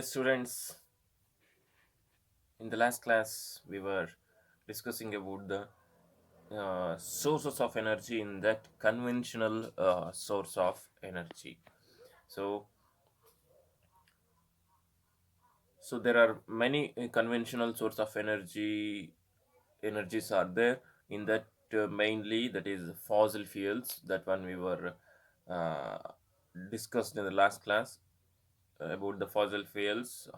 Yes, students, in the last class we were discussing about the sources of energy in that conventional source of energy. So, so there are many conventional source of energies are there in that mainly that is fossil fuels. That one we were uh, discussed in the last class about the fossil fuels,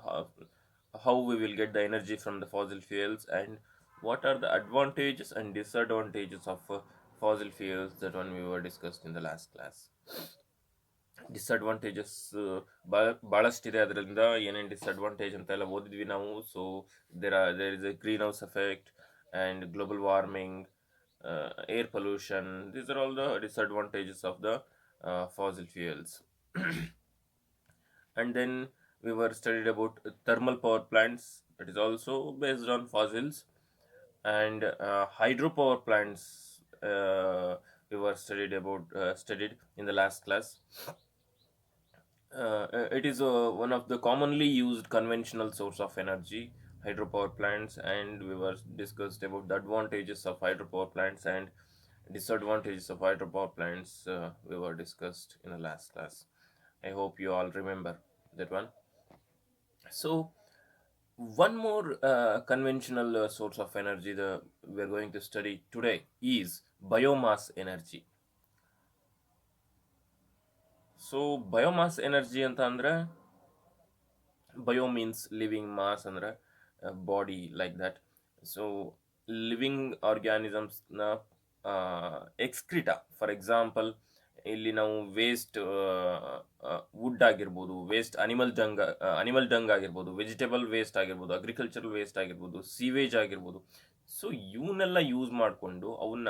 how we will get the energy from the fossil fuels, and what are the advantages and disadvantages of fossil fuels. That one we were discussed in the last class. Disadvantages ಭಾಳಷ್ಟಿದೆ, ಅದರಿಂದ ಏನೇನು disadvantage ಅಂತೆಲ್ಲ ಓದಿದ್ವಿ ನಾವು. So there is a green house effect and global warming, air pollution. These are all the disadvantages of the fossil fuels. And then we were studied about thermal power plants, that is also based on fossils, and hydropower plants we were studied in the last class. It is one of the commonly used conventional source of energy, hydropower plants, and we were discussed about the advantages of hydropower plants and disadvantages of hydropower plants. We were discussed in the last class. I hope you all remember that one. So one more conventional source of energy that we're going to study today is biomass energy. So biomass energy ಅಂತ ಅಂದ್ರೆ bio means living, mass ಅಂದ್ರೆ body, like that. So living organisms ನ excreta, for example ಇಲ್ಲಿ ನಾವು waste wood ಆಗಿರ್ಬೋದು, waste animal dung ಆಗಿರ್ಬೋದು, vegetable waste ಆಗಿರ್ಬೋದು, agricultural waste ಆಗಿರ್ಬೋದು, ಸೀವೇಜ್ ಆಗಿರ್ಬೋದು. ಸೊ ಇವನ್ನೆಲ್ಲ ಯೂಸ್ ಮಾಡಿಕೊಂಡು ಅವನ್ನ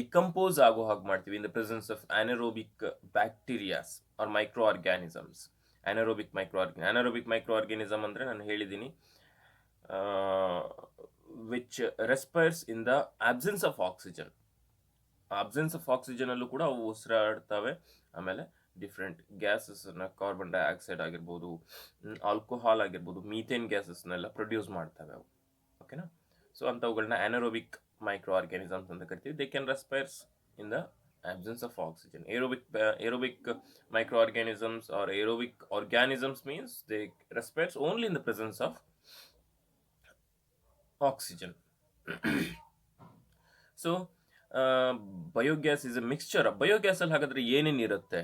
ಡಿಕಂಪೋಸ್ ಆಗೋ ಹಾಗೆ ಮಾಡ್ತೀವಿ in the presence of anaerobic bacterias or micro organisms. Anaerobic micro organism ಅಂದರೆ ನಾನು ಹೇಳಿದ್ದೀನಿ, which respires in the absence of oxygen. ಅಲ್ಲೂ ಕೂಡ ಅವು ಉಸಿರಾಡ್ತವೆ. ಆಮೇಲೆ ಡಿಫ್ರೆಂಟ್ ಗ್ಯಾಸಸ್ನ, ಕಾರ್ಬನ್ ಡೈಆಕ್ಸೈಡ್ ಆಗಿರ್ಬೋದು, ಆಲ್ಕೋಹಾಲ್ ಆಗಿರ್ಬೋದು, ಮೀಥೇನ್ ಗ್ಯಾಸಸ್ನೆಲ್ಲ ಪ್ರೊಡ್ಯೂಸ್ ಮಾಡ್ತವೆ ಅವು. ಓಕೆನಾ? ಸೊ ಅಂಥವುಗಳನ್ನ ಅನರೋಬಿಕ್ ಮೈಕ್ರೋ ಆರ್ಗ್ಯಾನಿಸಮ್ಸ್ ಅಂತ ಕರಿತೀವಿ. They can respires in the absence of oxygen. Aerobic microorganisms or aerobic organisms means they respires only in the presence of oxygen. So biogas is A mixture. Biogas ಅಲ್ಲಿ ಹಾಗಾದ್ರೆ ಏನೇನು ಇರುತ್ತೆ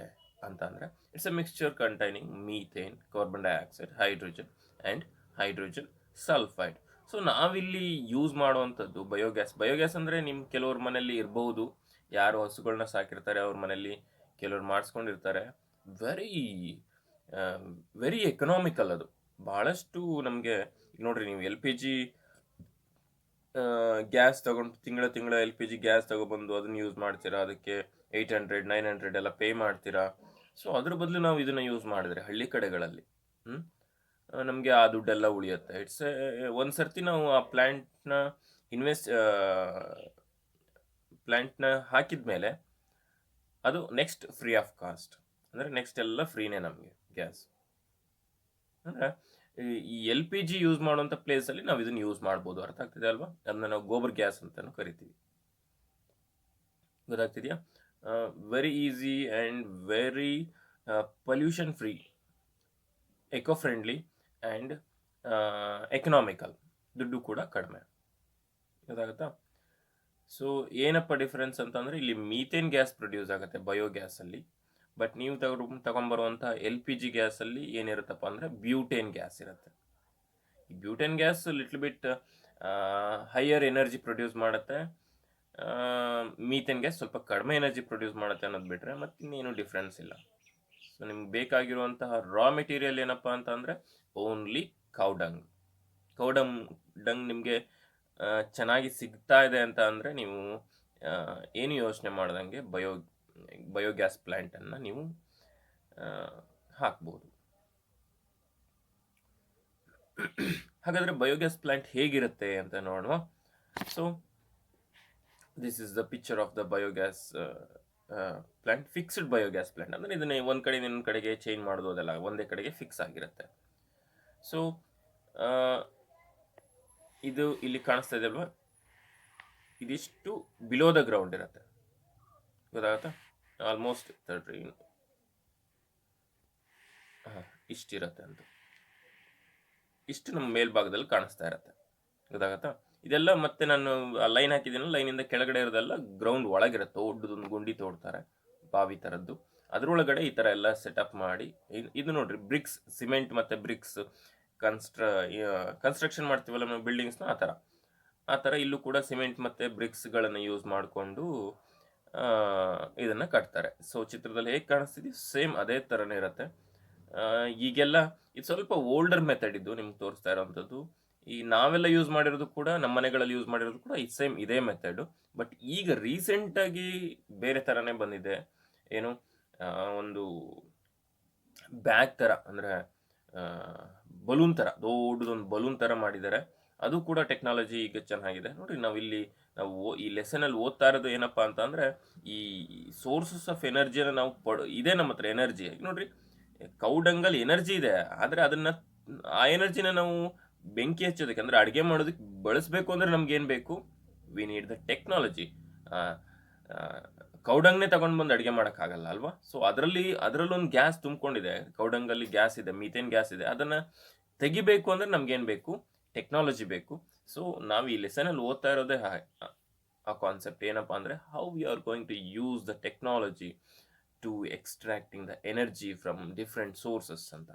ಅಂತ ಅಂದ್ರೆ, it's A mixture containing methane, carbon dioxide, hydrogen and hydrogen sulphide. So ನಾವಿಲ್ಲಿ use ಮಾಡುವಂಥದ್ದು biogas ಅಂದರೆ ನಿಮ್ಮ ಕೆಲವ್ರ ಮನೆಯಲ್ಲಿ ಇರಬಹುದು, ಯಾರು ಹಸುಗಳನ್ನ ಸಾಕಿರ್ತಾರೆ ಅವ್ರ ಮನೆಯಲ್ಲಿ ಕೆಲವ್ರು ಮಾಡಿಸ್ಕೊಂಡಿರ್ತಾರೆ. ವೆರಿ ಎಕನಾಮಿಕಲ್ ಅದು. ಬಹಳಷ್ಟು ನಮಗೆ ನೋಡ್ರಿ, ನೀವು LPG ಗ್ಯಾಸ್ ತಗೊಂಡು ತಿಂಗಳ LPG ಗ್ಯಾಸ್ ತಗೊಬಂದು ಅದನ್ನು ಯೂಸ್ ಮಾಡ್ತೀರಾ, ಅದಕ್ಕೆ 800 900 ಎಲ್ಲ ಪೇ ಮಾಡ್ತೀರಾ. ಸೊ ಅದ್ರ ಬದಲು ನಾವು ಇದನ್ನು ಯೂಸ್ ಮಾಡಿದ್ರೆ ಹಳ್ಳಿ ಕಡೆಗಳಲ್ಲಿ ನಮಗೆ ಆ ದುಡ್ಡೆಲ್ಲ ಉಳಿಯುತ್ತೆ. ಇಟ್ಸ್ ಒಂದು ಸರ್ತಿ ನಾವು ಆ ಪ್ಲ್ಯಾಂಟ್ನ ಹಾಕಿದ ಮೇಲೆ ಅದು ನೆಕ್ಸ್ಟ್ ಫ್ರೀ ಆಫ್ ಕಾಸ್ಟ್, ಅಂದರೆ ನೆಕ್ಸ್ಟ್ ಎಲ್ಲ ಫ್ರೀನೇ ನಮಗೆ ಗ್ಯಾಸ್. ಅಂದರೆ ಈ LPG ಯೂಸ್ ಮಾಡುವಂಥ ಪ್ಲೇಸಲ್ಲಿ ನಾವು ಇದನ್ನು ಯೂಸ್ ಮಾಡ್ಬೋದು. ಅರ್ಥ ಆಗ್ತಿದೆ ಅಲ್ವಾ? ಅದನ್ನ ನಾವು ಗೋಬರ್ ಗ್ಯಾಸ್ ಅಂತಲೂ ಕರಿತೀವಿ. ಗೊತ್ತಾಗ್ತಿದೆಯಾ? Very easy and very pollution free, eco friendly and economical. ದುಡ್ಡು ಕೂಡ ಕಡಿಮೆ. ಗೊತ್ತಾಗುತ್ತಾ? ಸೊ ಏನಪ್ಪ ಡಿಫ್ರೆನ್ಸ್ ಅಂತಂದರೆ, ಇಲ್ಲಿ ಮೀಥೇನ್ ಗ್ಯಾಸ್ ಪ್ರೊಡ್ಯೂಸ್ ಆಗುತ್ತೆ ಬಯೋಗ್ಯಾಸಲ್ಲಿ. ಬಟ್ ನೀವು ತಗೊಂಬರುವಂಥ LPG ಗ್ಯಾಸಲ್ಲಿ ಏನಿರುತ್ತಪ್ಪ ಅಂದರೆ ಬ್ಯೂಟೇನ್ ಗ್ಯಾಸ್ ಇರುತ್ತೆ. ಈ butane gas little bit higher energy produce ಮಾಡುತ್ತೆ. ಮೀಥೇನ್ ಗ್ಯಾಸ್ ಸ್ವಲ್ಪ ಕಡಿಮೆ ಎನರ್ಜಿ ಪ್ರೊಡ್ಯೂಸ್ ಮಾಡುತ್ತೆ ಅನ್ನೋದು ಬಿಟ್ಟರೆ ಮತ್ತೆ ಇನ್ನೇನು ಡಿಫ್ರೆನ್ಸ್ ಇಲ್ಲ. ಸೊ ನಿಮ್ಗೆ ಬೇಕಾಗಿರುವಂತಹ ರಾ ಮೆಟೀರಿಯಲ್ ಏನಪ್ಪ ಅಂತಂದರೆ ಓನ್ಲಿ ಕೌಡಂಗ್ ನಿಮಗೆ ಚೆನ್ನಾಗಿ ಸಿಗ್ತಾ ಇದೆ ಅಂತ ಅಂದರೆ ನೀವು ಏನು ಯೋಚನೆ ಮಾಡ್ದಂಗೆ ಬಯೋಗ್ಯಾಸ್ ಪ್ಲ್ಯಾಂಟನ್ನು ನೀವು ಹಾಕ್ಬೋದು. ಹಾಗಾದರೆ ಬಯೋಗ್ಯಾಸ್ ಪ್ಲ್ಯಾಂಟ್ ಹೇಗಿರುತ್ತೆ ಅಂತ ನೋಡುವ. So this is the picture of the biogas plant. Fixed biogas plant ಅಂದರೆ ಇದನ್ನ ಒಂದು ಕಡೆಯಿಂದ ಇನ್ನೊಂದು ಕಡೆಗೆ ಚೇಂಜ್ ಮಾಡೋದಲ್ಲ, ಒಂದೇ ಕಡೆಗೆ ಫಿಕ್ಸ್ ಆಗಿರುತ್ತೆ. ಸೊ ಇದು ಇಲ್ಲಿ ಕಾಣಿಸ್ತಾ ಇದೆ ಅಲ್ವಾ, ಇದಿಷ್ಟು ಬಿಲೋ ದ ಗ್ರೌಂಡ್ ಇರುತ್ತೆ, ಗೊತ್ತಾಗತ್ತಾ? ಆಲ್ಮೋಸ್ಟ್ 13 ಇಷ್ಟಿರುತ್ತೆ ಅಂತ, ಇಷ್ಟು ನಮ್ಮ ಮೇಲ್ಭಾಗದಲ್ಲಿ ಕಾಣಿಸ್ತಾ ಇರುತ್ತೆ, ಗೊತ್ತಾಗತ್ತಾ? ಇದೆಲ್ಲ ಮತ್ತೆ ನಾನು ಲೈನ್ ಹಾಕಿದ್ದೀನಲ್ಲ, ಲೈನಿಂದ ಕೆಳಗಡೆ ಇರೋದೆಲ್ಲ ಗ್ರೌಂಡ್ ಒಳಗಿರುತ್ತೆ, ದೊಡ್ಡದೊಂದು ಗುಂಡಿ ತೋಡ್ತಾರೆ ಬಾವಿ ಥರದ್ದು, ಅದರೊಳಗಡೆ ಈ ಥರ ಎಲ್ಲ ಸೆಟಪ್ ಮಾಡಿ ಇದು ನೋಡ್ರಿ, ಬ್ರಿಕ್ಸ್, ಸಿಮೆಂಟ್ ಮತ್ತು ಬ್ರಿಕ್ಸ್ ಕನ್ಸ್ಟ್ರಕ್ಷನ್ ಮಾಡ್ತೀವಲ್ಲ ನಾವು ಬಿಲ್ಡಿಂಗ್ಸ್ನ, ಆ ಥರ ಇಲ್ಲೂ ಕೂಡ ಸಿಮೆಂಟ್ ಮತ್ತು ಬ್ರಿಕ್ಸ್ಗಳನ್ನು ಯೂಸ್ ಮಾಡಿಕೊಂಡು ಇದನ್ನು ಕಟ್ತಾರೆ. ಸೊ ಚಿತ್ರದಲ್ಲಿ ಹೇಗೆ ಕಾಣಿಸ್ತಿದೆ ಸೇಮ್ ಅದೇ ಥರನೇ ಇರುತ್ತೆ. ಈಗೆಲ್ಲ ಇದು ಸ್ವಲ್ಪ ಓಲ್ಡರ್ ಮೆಥಡ್ ಇದ್ದು ನಿಮ್ಗೆ ತೋರಿಸ್ತಾ ಇರೋವಂಥದ್ದು. ಈ ನಾವೆಲ್ಲ ಯೂಸ್ ಮಾಡಿರೋದು ಕೂಡ, ನಮ್ಮ ಮನೆಗಳಲ್ಲಿ ಯೂಸ್ ಮಾಡಿರೋದು ಕೂಡ ಸೇಮ್ ಇದೇ ಮೆಥಡು. ಬಟ್ ಈಗ ರೀಸೆಂಟಾಗಿ ಬೇರೆ ಥರನೇ ಬಂದಿದೆ. ಏನು, ಒಂದು ಬ್ಯಾಗ್ ಥರ, ಅಂದರೆ ಬಲೂನ್ ಥರ, ದೊಡ್ಡದೊಂದು ಬಲೂನ್ ಥರ ಮಾಡಿದ್ದಾರೆ. ಅದು ಕೂಡ ಟೆಕ್ನಾಲಜಿ ಈಗ ಚೆನ್ನಾಗಿದೆ. ನೋಡಿರಿ, ನಾವು ಈ ಲೆಸನಲ್ಲಿ ಓದ್ತಾ ಇರೋದು ಏನಪ್ಪ ಅಂತ ಅಂದರೆ, ಈ ಸೋರ್ಸಸ್ ಆಫ್ ಎನರ್ಜಿಯನ್ನು ನಾವು ಇದೆ ನಮ್ಮ ಹತ್ರ ಎನರ್ಜಿ. ನೋಡ್ರಿ, ಕೌಡಂಗಲ್ಲಿ ಎನರ್ಜಿ ಇದೆ, ಆದರೆ ಆ ಎನರ್ಜಿನ ನಾವು ಬೆಂಕಿ ಹಚ್ಚೋದಕ್ಕೆ, ಅಂದರೆ ಅಡುಗೆ ಮಾಡೋದಕ್ಕೆ ಬಳಸಬೇಕು ಅಂದರೆ ನಮ್ಗೆ ಏನು ಬೇಕು? We need the technology. ಕೌಡಂಗ್ನೇ ತಗೊಂಡು ಬಂದು ಅಡುಗೆ ಮಾಡೋಕ್ಕಾಗಲ್ಲ ಅಲ್ವಾ? ಸೊ ಅದರಲ್ಲೊಂದು ಗ್ಯಾಸ್ ತುಂಬಿಕೊಂಡಿದೆ, ಕೌಡಂಗಲ್ಲಿ ಗ್ಯಾಸ್ ಇದೆ, ಮೀಥೇನ್ ಗ್ಯಾಸ್ ಇದೆ. ಅದನ್ನು ತೆಗಿಬೇಕು ಅಂದರೆ ನಮ್ಗೇನು ಬೇಕು? ಟೆಕ್ನಾಲಜಿ ಬೇಕು. ಸೊ ನಾವು ಈ ಲೆಸನಲ್ಲಿ ಓದ್ತಾ ಇರೋದೇ ಆ ಕಾನ್ಸೆಪ್ಟ್ ಏನಪ್ಪ ಅಂದರೆ, how we are going to use the technology to extracting the energy from different sources ಅಂತ,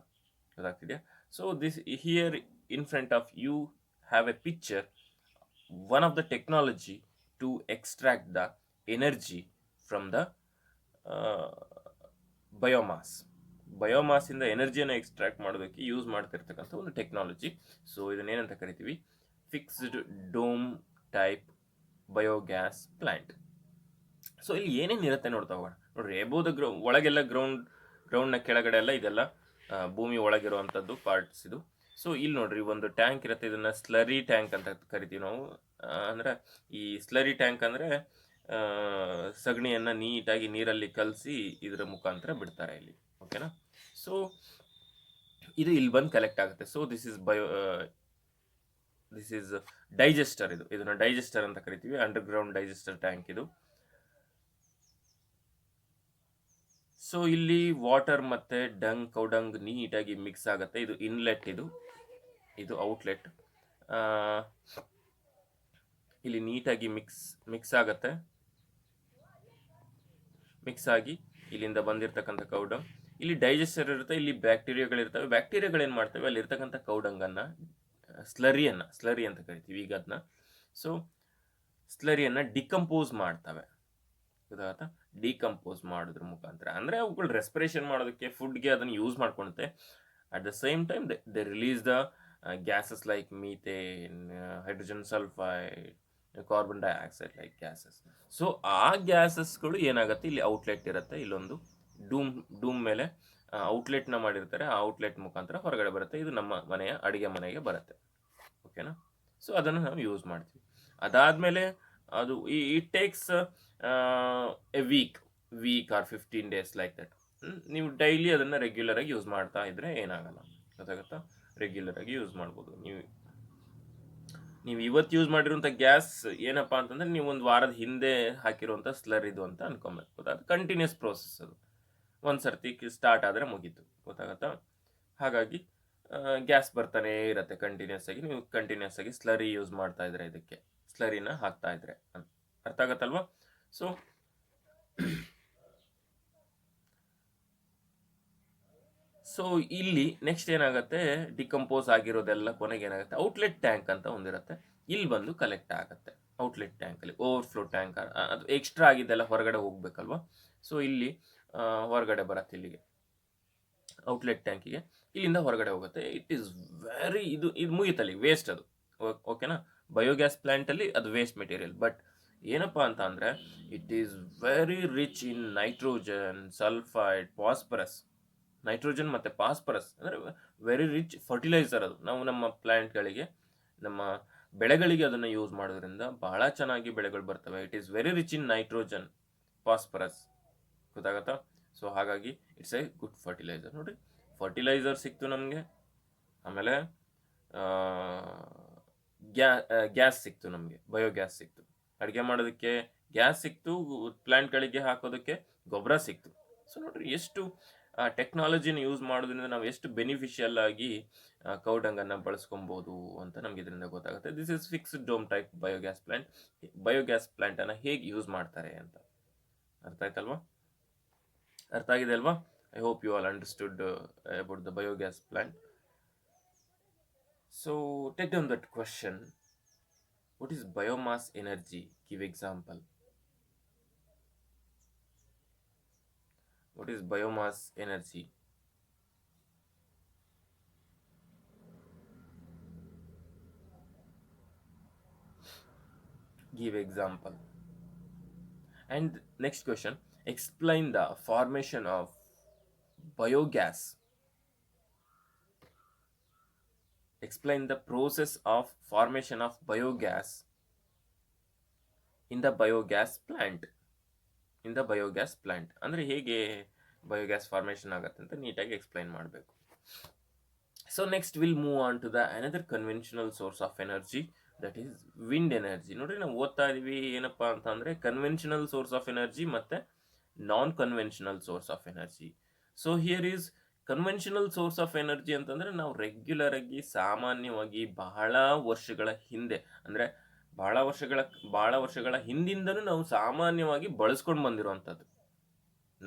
ಗೊತ್ತಾಗ್ತಿದೆಯಾ? So this here in front of you have a picture, one of the technology to extract the energy from the ಬಯೋಮಾಸಿಂದ ಎನರ್ಜಿಯನ್ನು extract ಮಾಡೋದಕ್ಕೆ use ಮಾಡ್ತಿರ್ತಕ್ಕಂಥ ಒಂದು technology. So ಇದನ್ನೇನಂತ ಕರಿತೀವಿ? Fixed dome type biogas plant. So ಇಲ್ಲಿ ಏನೇನಿರುತ್ತೆ ನೋಡ್ತಾ ಹೋಗೋಣ. ನೋಡ್ರಿ, ಎಬೋದ ಒಳಗೆಲ್ಲ ಗ್ರೌಂಡ್ನ ಕೆಳಗಡೆ ಎಲ್ಲ ಇದೆಲ್ಲ ಭೂಮಿ ಒಳಗಿರುವಂಥದ್ದು ಪಾರ್ಟ್ಸ್ ಇದು. ಸೊ ಇಲ್ಲಿ ನೋಡ್ರಿ, ಒಂದು ಟ್ಯಾಂಕ್ ಇರುತ್ತೆ, ಇದನ್ನು ಸ್ಲರಿ ಟ್ಯಾಂಕ್ ಅಂತ ಕರಿತೀವಿ ನಾವು. ಅಂದರೆ ಈ ಸ್ಲರಿ ಟ್ಯಾಂಕ್ ಅಂದರೆ ಸಗಣಿಯನ್ನು ನೀಟಾಗಿ ನೀರಲ್ಲಿ ಕಲಸಿ ಇದರ ಮುಖಾಂತರ ಬಿಡ್ತಾರೆ ಇಲ್ಲಿ, ಓಕೆನಾ? ಸೊ ಇದು ಇಲ್ಲಿ ಬಂದು ಕಲೆಕ್ಟ್ ಆಗುತ್ತೆ. So this is digester. ಇದನ್ನು ಡೈಜೆಸ್ಟರ್ ಅಂತ ಕರಿತೀವಿ, ಅಂಡರ್ಗ್ರೌಂಡ್ ಡೈಜೆಸ್ಟರ್ ಟ್ಯಾಂಕ್ ಇದು. ಸೊ ಇಲ್ಲಿ ವಾಟರ್ ಮತ್ತು ಕೌಡಂಗ್ ನೀಟಾಗಿ ಮಿಕ್ಸ್ ಆಗುತ್ತೆ. ಇದು ಇನ್ಲೆಟ್, ಇದು ಔಟ್ಲೆಟ್. ಇಲ್ಲಿ ನೀಟಾಗಿ ಮಿಕ್ಸ್ ಆಗುತ್ತೆ. ಮಿಕ್ಸ್ ಆಗಿ ಇಲ್ಲಿಂದ ಬಂದಿರತಕ್ಕಂಥ ಕೌಡಂಗ್ ಇಲ್ಲಿ ಡೈಜೆಸ್ಟರ್ ಇರುತ್ತೆ. ಇಲ್ಲಿ ಬ್ಯಾಕ್ಟೀರಿಯಾಗಳಿರ್ತವೆ. ಬ್ಯಾಕ್ಟೀರಿಯಾಗಳೇನು ಮಾಡ್ತವೆ? ಅಲ್ಲಿರ್ತಕ್ಕಂಥ ಕೌಡಂಗನ್ನು, ಸ್ಲರಿ ಅಂತ ಕರಿತೀವಿ ಈಗ ಅದನ್ನ. ಸೊ ಸ್ಲರಿಯನ್ನು ಡಿಕಂಪೋಸ್ ಮಾಡ್ತವೆ, ಗೊತ್ತಾಗತ್ತಾ? ಡಿಕಂಪೋಸ್ ಮಾಡೋದ್ರ ಮುಖಾಂತರ, ಅಂದರೆ ಅವುಗಳು ರೆಸ್ಪಿರೇಷನ್ ಮಾಡೋದಕ್ಕೆ, ಫುಡ್ಗೆ ಅದನ್ನು ಯೂಸ್ ಮಾಡ್ಕೊಳುತ್ತೆ. At the same time they release the gases like methane, hydrogen sulphide, carbon dioxide like gases. So ಆ ಗ್ಯಾಸಸ್ಗಳು ಏನಾಗುತ್ತೆ, ಇಲ್ಲಿ ಔಟ್ಲೆಟ್ ಇರುತ್ತೆ. ಇಲ್ಲೊಂದು ಡೂಮ್ ಮೇಲೆ ಔಟ್ಲೆಟ್ನ ಮಾಡಿರ್ತಾರೆ. ಆ ಔಟ್ಲೆಟ್ ಮುಖಾಂತರ ಹೊರಗಡೆ ಬರುತ್ತೆ. ಇದು ನಮ್ಮ ಅಡುಗೆ ಮನೆಗೆ ಬರುತ್ತೆ, ಓಕೆನಾ? ಸೊ ಅದನ್ನು ನಾವು ಯೂಸ್ ಮಾಡ್ತೀವಿ. ಅದಾದಮೇಲೆ ಅದು it takes a week or 15 days like that. ನೀವು ಡೈಲಿ ಅದನ್ನು ರೆಗ್ಯುಲರಾಗಿ ಯೂಸ್ ಮಾಡ್ತಾ ಇದ್ರೆ ಏನಾಗಲ್ಲ, ಗೊತ್ತಾಗುತ್ತಾ? ರೆಗ್ಯುಲರಾಗಿ ಯೂಸ್ ಮಾಡ್ಬೋದು. ನೀವು ಇವತ್ತು ಯೂಸ್ ಮಾಡಿರುವಂಥ ಗ್ಯಾಸ್ ಏನಪ್ಪ ಅಂತಂದರೆ, ನೀವು ಒಂದು ವಾರದ ಹಿಂದೆ ಹಾಕಿರುವಂಥ ಸ್ಲರ್ ಇದು ಅಂತ ಅನ್ಕೊಬೇಕು, ಅದು ಕಂಟಿನ್ಯೂಸ್ ಪ್ರೋಸೆಸ್. ಅದು ಒಂದು ಸರ್ತಿ ಸ್ಟಾರ್ಟ್ ಆದರೆ ಮುಗೀತು, ಗೊತ್ತಾಗತ್ತಾ? ಹಾಗಾಗಿ ಗ್ಯಾಸ್ ಬರ್ತಾನೆ ಇರುತ್ತೆ ಕಂಟಿನ್ಯೂಸ್ ಆಗಿ. ನೀವು ಕಂಟಿನ್ಯೂಸ್ ಆಗಿ ಸ್ಲರಿ ಯೂಸ್ ಮಾಡ್ತಾ ಇದ್ರೆ, ಇದಕ್ಕೆ ಸ್ಲರಿನ ಹಾಕ್ತಾ ಇದ್ರೆ, ಅರ್ಥ ಆಗತ್ತಲ್ವಾ? ಸೊ ಇಲ್ಲಿ ನೆಕ್ಸ್ಟ್ ಏನಾಗುತ್ತೆ, ಡಿಕಂಪೋಸ್ ಆಗಿರೋದೆಲ್ಲ ಕೊನೆಗೆ ಏನಾಗುತ್ತೆ, ಔಟ್ಲೆಟ್ ಟ್ಯಾಂಕ್ ಅಂತ ಒಂದಿರುತ್ತೆ. ಇಲ್ಲಿ ಬಂದು ಕಲೆಕ್ಟ್ ಆಗುತ್ತೆ ಔಟ್ಲೆಟ್ ಟ್ಯಾಂಕಲ್ಲಿ. ಓವರ್ಫ್ಲೋ ಟ್ಯಾಂಕ್, ಅದು ಎಕ್ಸ್ಟ್ರಾ ಆಗಿದ್ದೆಲ್ಲ ಹೊರಗಡೆ ಹೋಗ್ಬೇಕಲ್ವಾ? ಸೊ ಇಲ್ಲಿ ಹೊರಗಡೆ ಬರುತ್ತೆ, ಇಲ್ಲಿಗೆ ಔಟ್ಲೆಟ್ ಟ್ಯಾಂಕಿಗೆ, ಇಲ್ಲಿಂದ ಹೊರಗಡೆ ಹೋಗುತ್ತೆ. ಇಟ್ ಈಸ್ ವೆರಿ ಇದು ಮುಗಿತಲ್ಲಿ ವೇಸ್ಟ್ ಅದು, ಓಕೆನಾ? ಬಯೋಗ್ಯಾಸ್ ಪ್ಲಾಂಟಲ್ಲಿ ಅದು ವೇಸ್ಟ್ ಮೆಟೀರಿಯಲ್. ಬಟ್ ಏನಪ್ಪ ಅಂತ ಅಂದರೆ, it is very rich in nitrogen, sulphide, phosphorus. Nitrogen ಮತ್ತು ಫಾಸ್ಫರಸ್ ಅಂದರೆ ವೆರಿ ರಿಚ್ ಫರ್ಟಿಲೈಸರ್. ಅದು ನಾವು ನಮ್ಮ ಪ್ಲ್ಯಾಂಟ್ಗಳಿಗೆ, ನಮ್ಮ ಬೆಳೆಗಳಿಗೆ ಅದನ್ನು ಯೂಸ್ ಮಾಡೋದ್ರಿಂದ ಬಹಳ ಚೆನ್ನಾಗಿ ಬೆಳೆಗಳು ಬರ್ತವೆ. It is very rich in nitrogen, phosphorus, ಗೊತ್ತಾಗತ್ತಾ? ಸೊ ಹಾಗಾಗಿ ಇಟ್ಸ್ ಎ ಗುಡ್ ಫರ್ಟಿಲೈಸರ್. ನೋಡಿ, ಫರ್ಟಿಲೈಸರ್ ಸಿಕ್ತು ನಮಗೆ, ಆಮೇಲೆ ಗ್ಯಾ ಗ್ಯಾಸ್ ಸಿಕ್ತು, ನಮಗೆ ಬಯೋಗ್ಯಾಸ್ ಸಿಕ್ತು, ಅಡುಗೆ ಮಾಡೋದಕ್ಕೆ ಗ್ಯಾಸ್ ಸಿಕ್ತು, ಪ್ಲಾಂಟ್ಗಳಿಗೆ ಹಾಕೋದಕ್ಕೆ ಗೊಬ್ಬರ ಸಿಕ್ತು. ಸೊ ನೋಡ್ರಿ ಎಷ್ಟು ಟೆಕ್ನಾಲಜಿನ ಯೂಸ್ ಮಾಡೋದ್ರಿಂದ ನಾವು ಎಷ್ಟು ಬೆನಿಫಿಷಿಯಲ್ ಆಗಿ ಕೌಡಂಗನ್ನು ಬಳಸ್ಕೊಬೋದು ಅಂತ ನಮ್ಗೆ ಇದರಿಂದ ಗೊತ್ತಾಗುತ್ತೆ. This is fixed dome type biogas plant. Biogas ಪ್ಲಾಂಟನ್ನು ಹೇಗೆ ಯೂಸ್ ಮಾಡ್ತಾರೆ ಅಂತ ಅರ್ಥ ಆಯ್ತಲ್ವಾ? ಅರ್ಥ ಆಗಿದೆ ಅಲ್ವಾ? I hope you all understood about the biogas plant. So take down that question. What is biomass energy? Give example. What is biomass energy? Give example. And next question, explain the formation of biogas. Explain the process of formation of biogas in the biogas plant. In the biogas plant ಅಂದರೆ ಹೇಗೆ biogas formation ಆಗುತ್ತೆ ಅಂತ ನೀಟಾಗಿ explain ಮಾಡಬೇಕು. So next will move on to the another conventional source of energy, that is wind energy. ನೋಡ್ರಿ, ನಾವು ಓದ್ತಾ ಇದೀವಿ ಏನಪ್ಪ ಅಂತ ಅಂದರೆ ಕನ್ವೆನ್ಷನಲ್ ಸೋರ್ಸ್ ಆಫ್ ಎನರ್ಜಿ ಮತ್ತು non conventional source of energy. So here is conventional source of energy ಅಂತಂದರೆ ನಾವು ರೆಗ್ಯುಲರ್ ಆಗಿ ಸಾಮಾನ್ಯವಾಗಿ ಬಹಳ ವರ್ಷಗಳ ಹಿಂದೆ, ಅಂದರೆ ಬಹಳ ವರ್ಷಗಳ ಹಿಂದಿಂದನೂ ನಾವು ಸಾಮಾನ್ಯವಾಗಿ ಬಳಸ್ಕೊಂಡು ಬಂದಿರುವಂಥದ್ದು,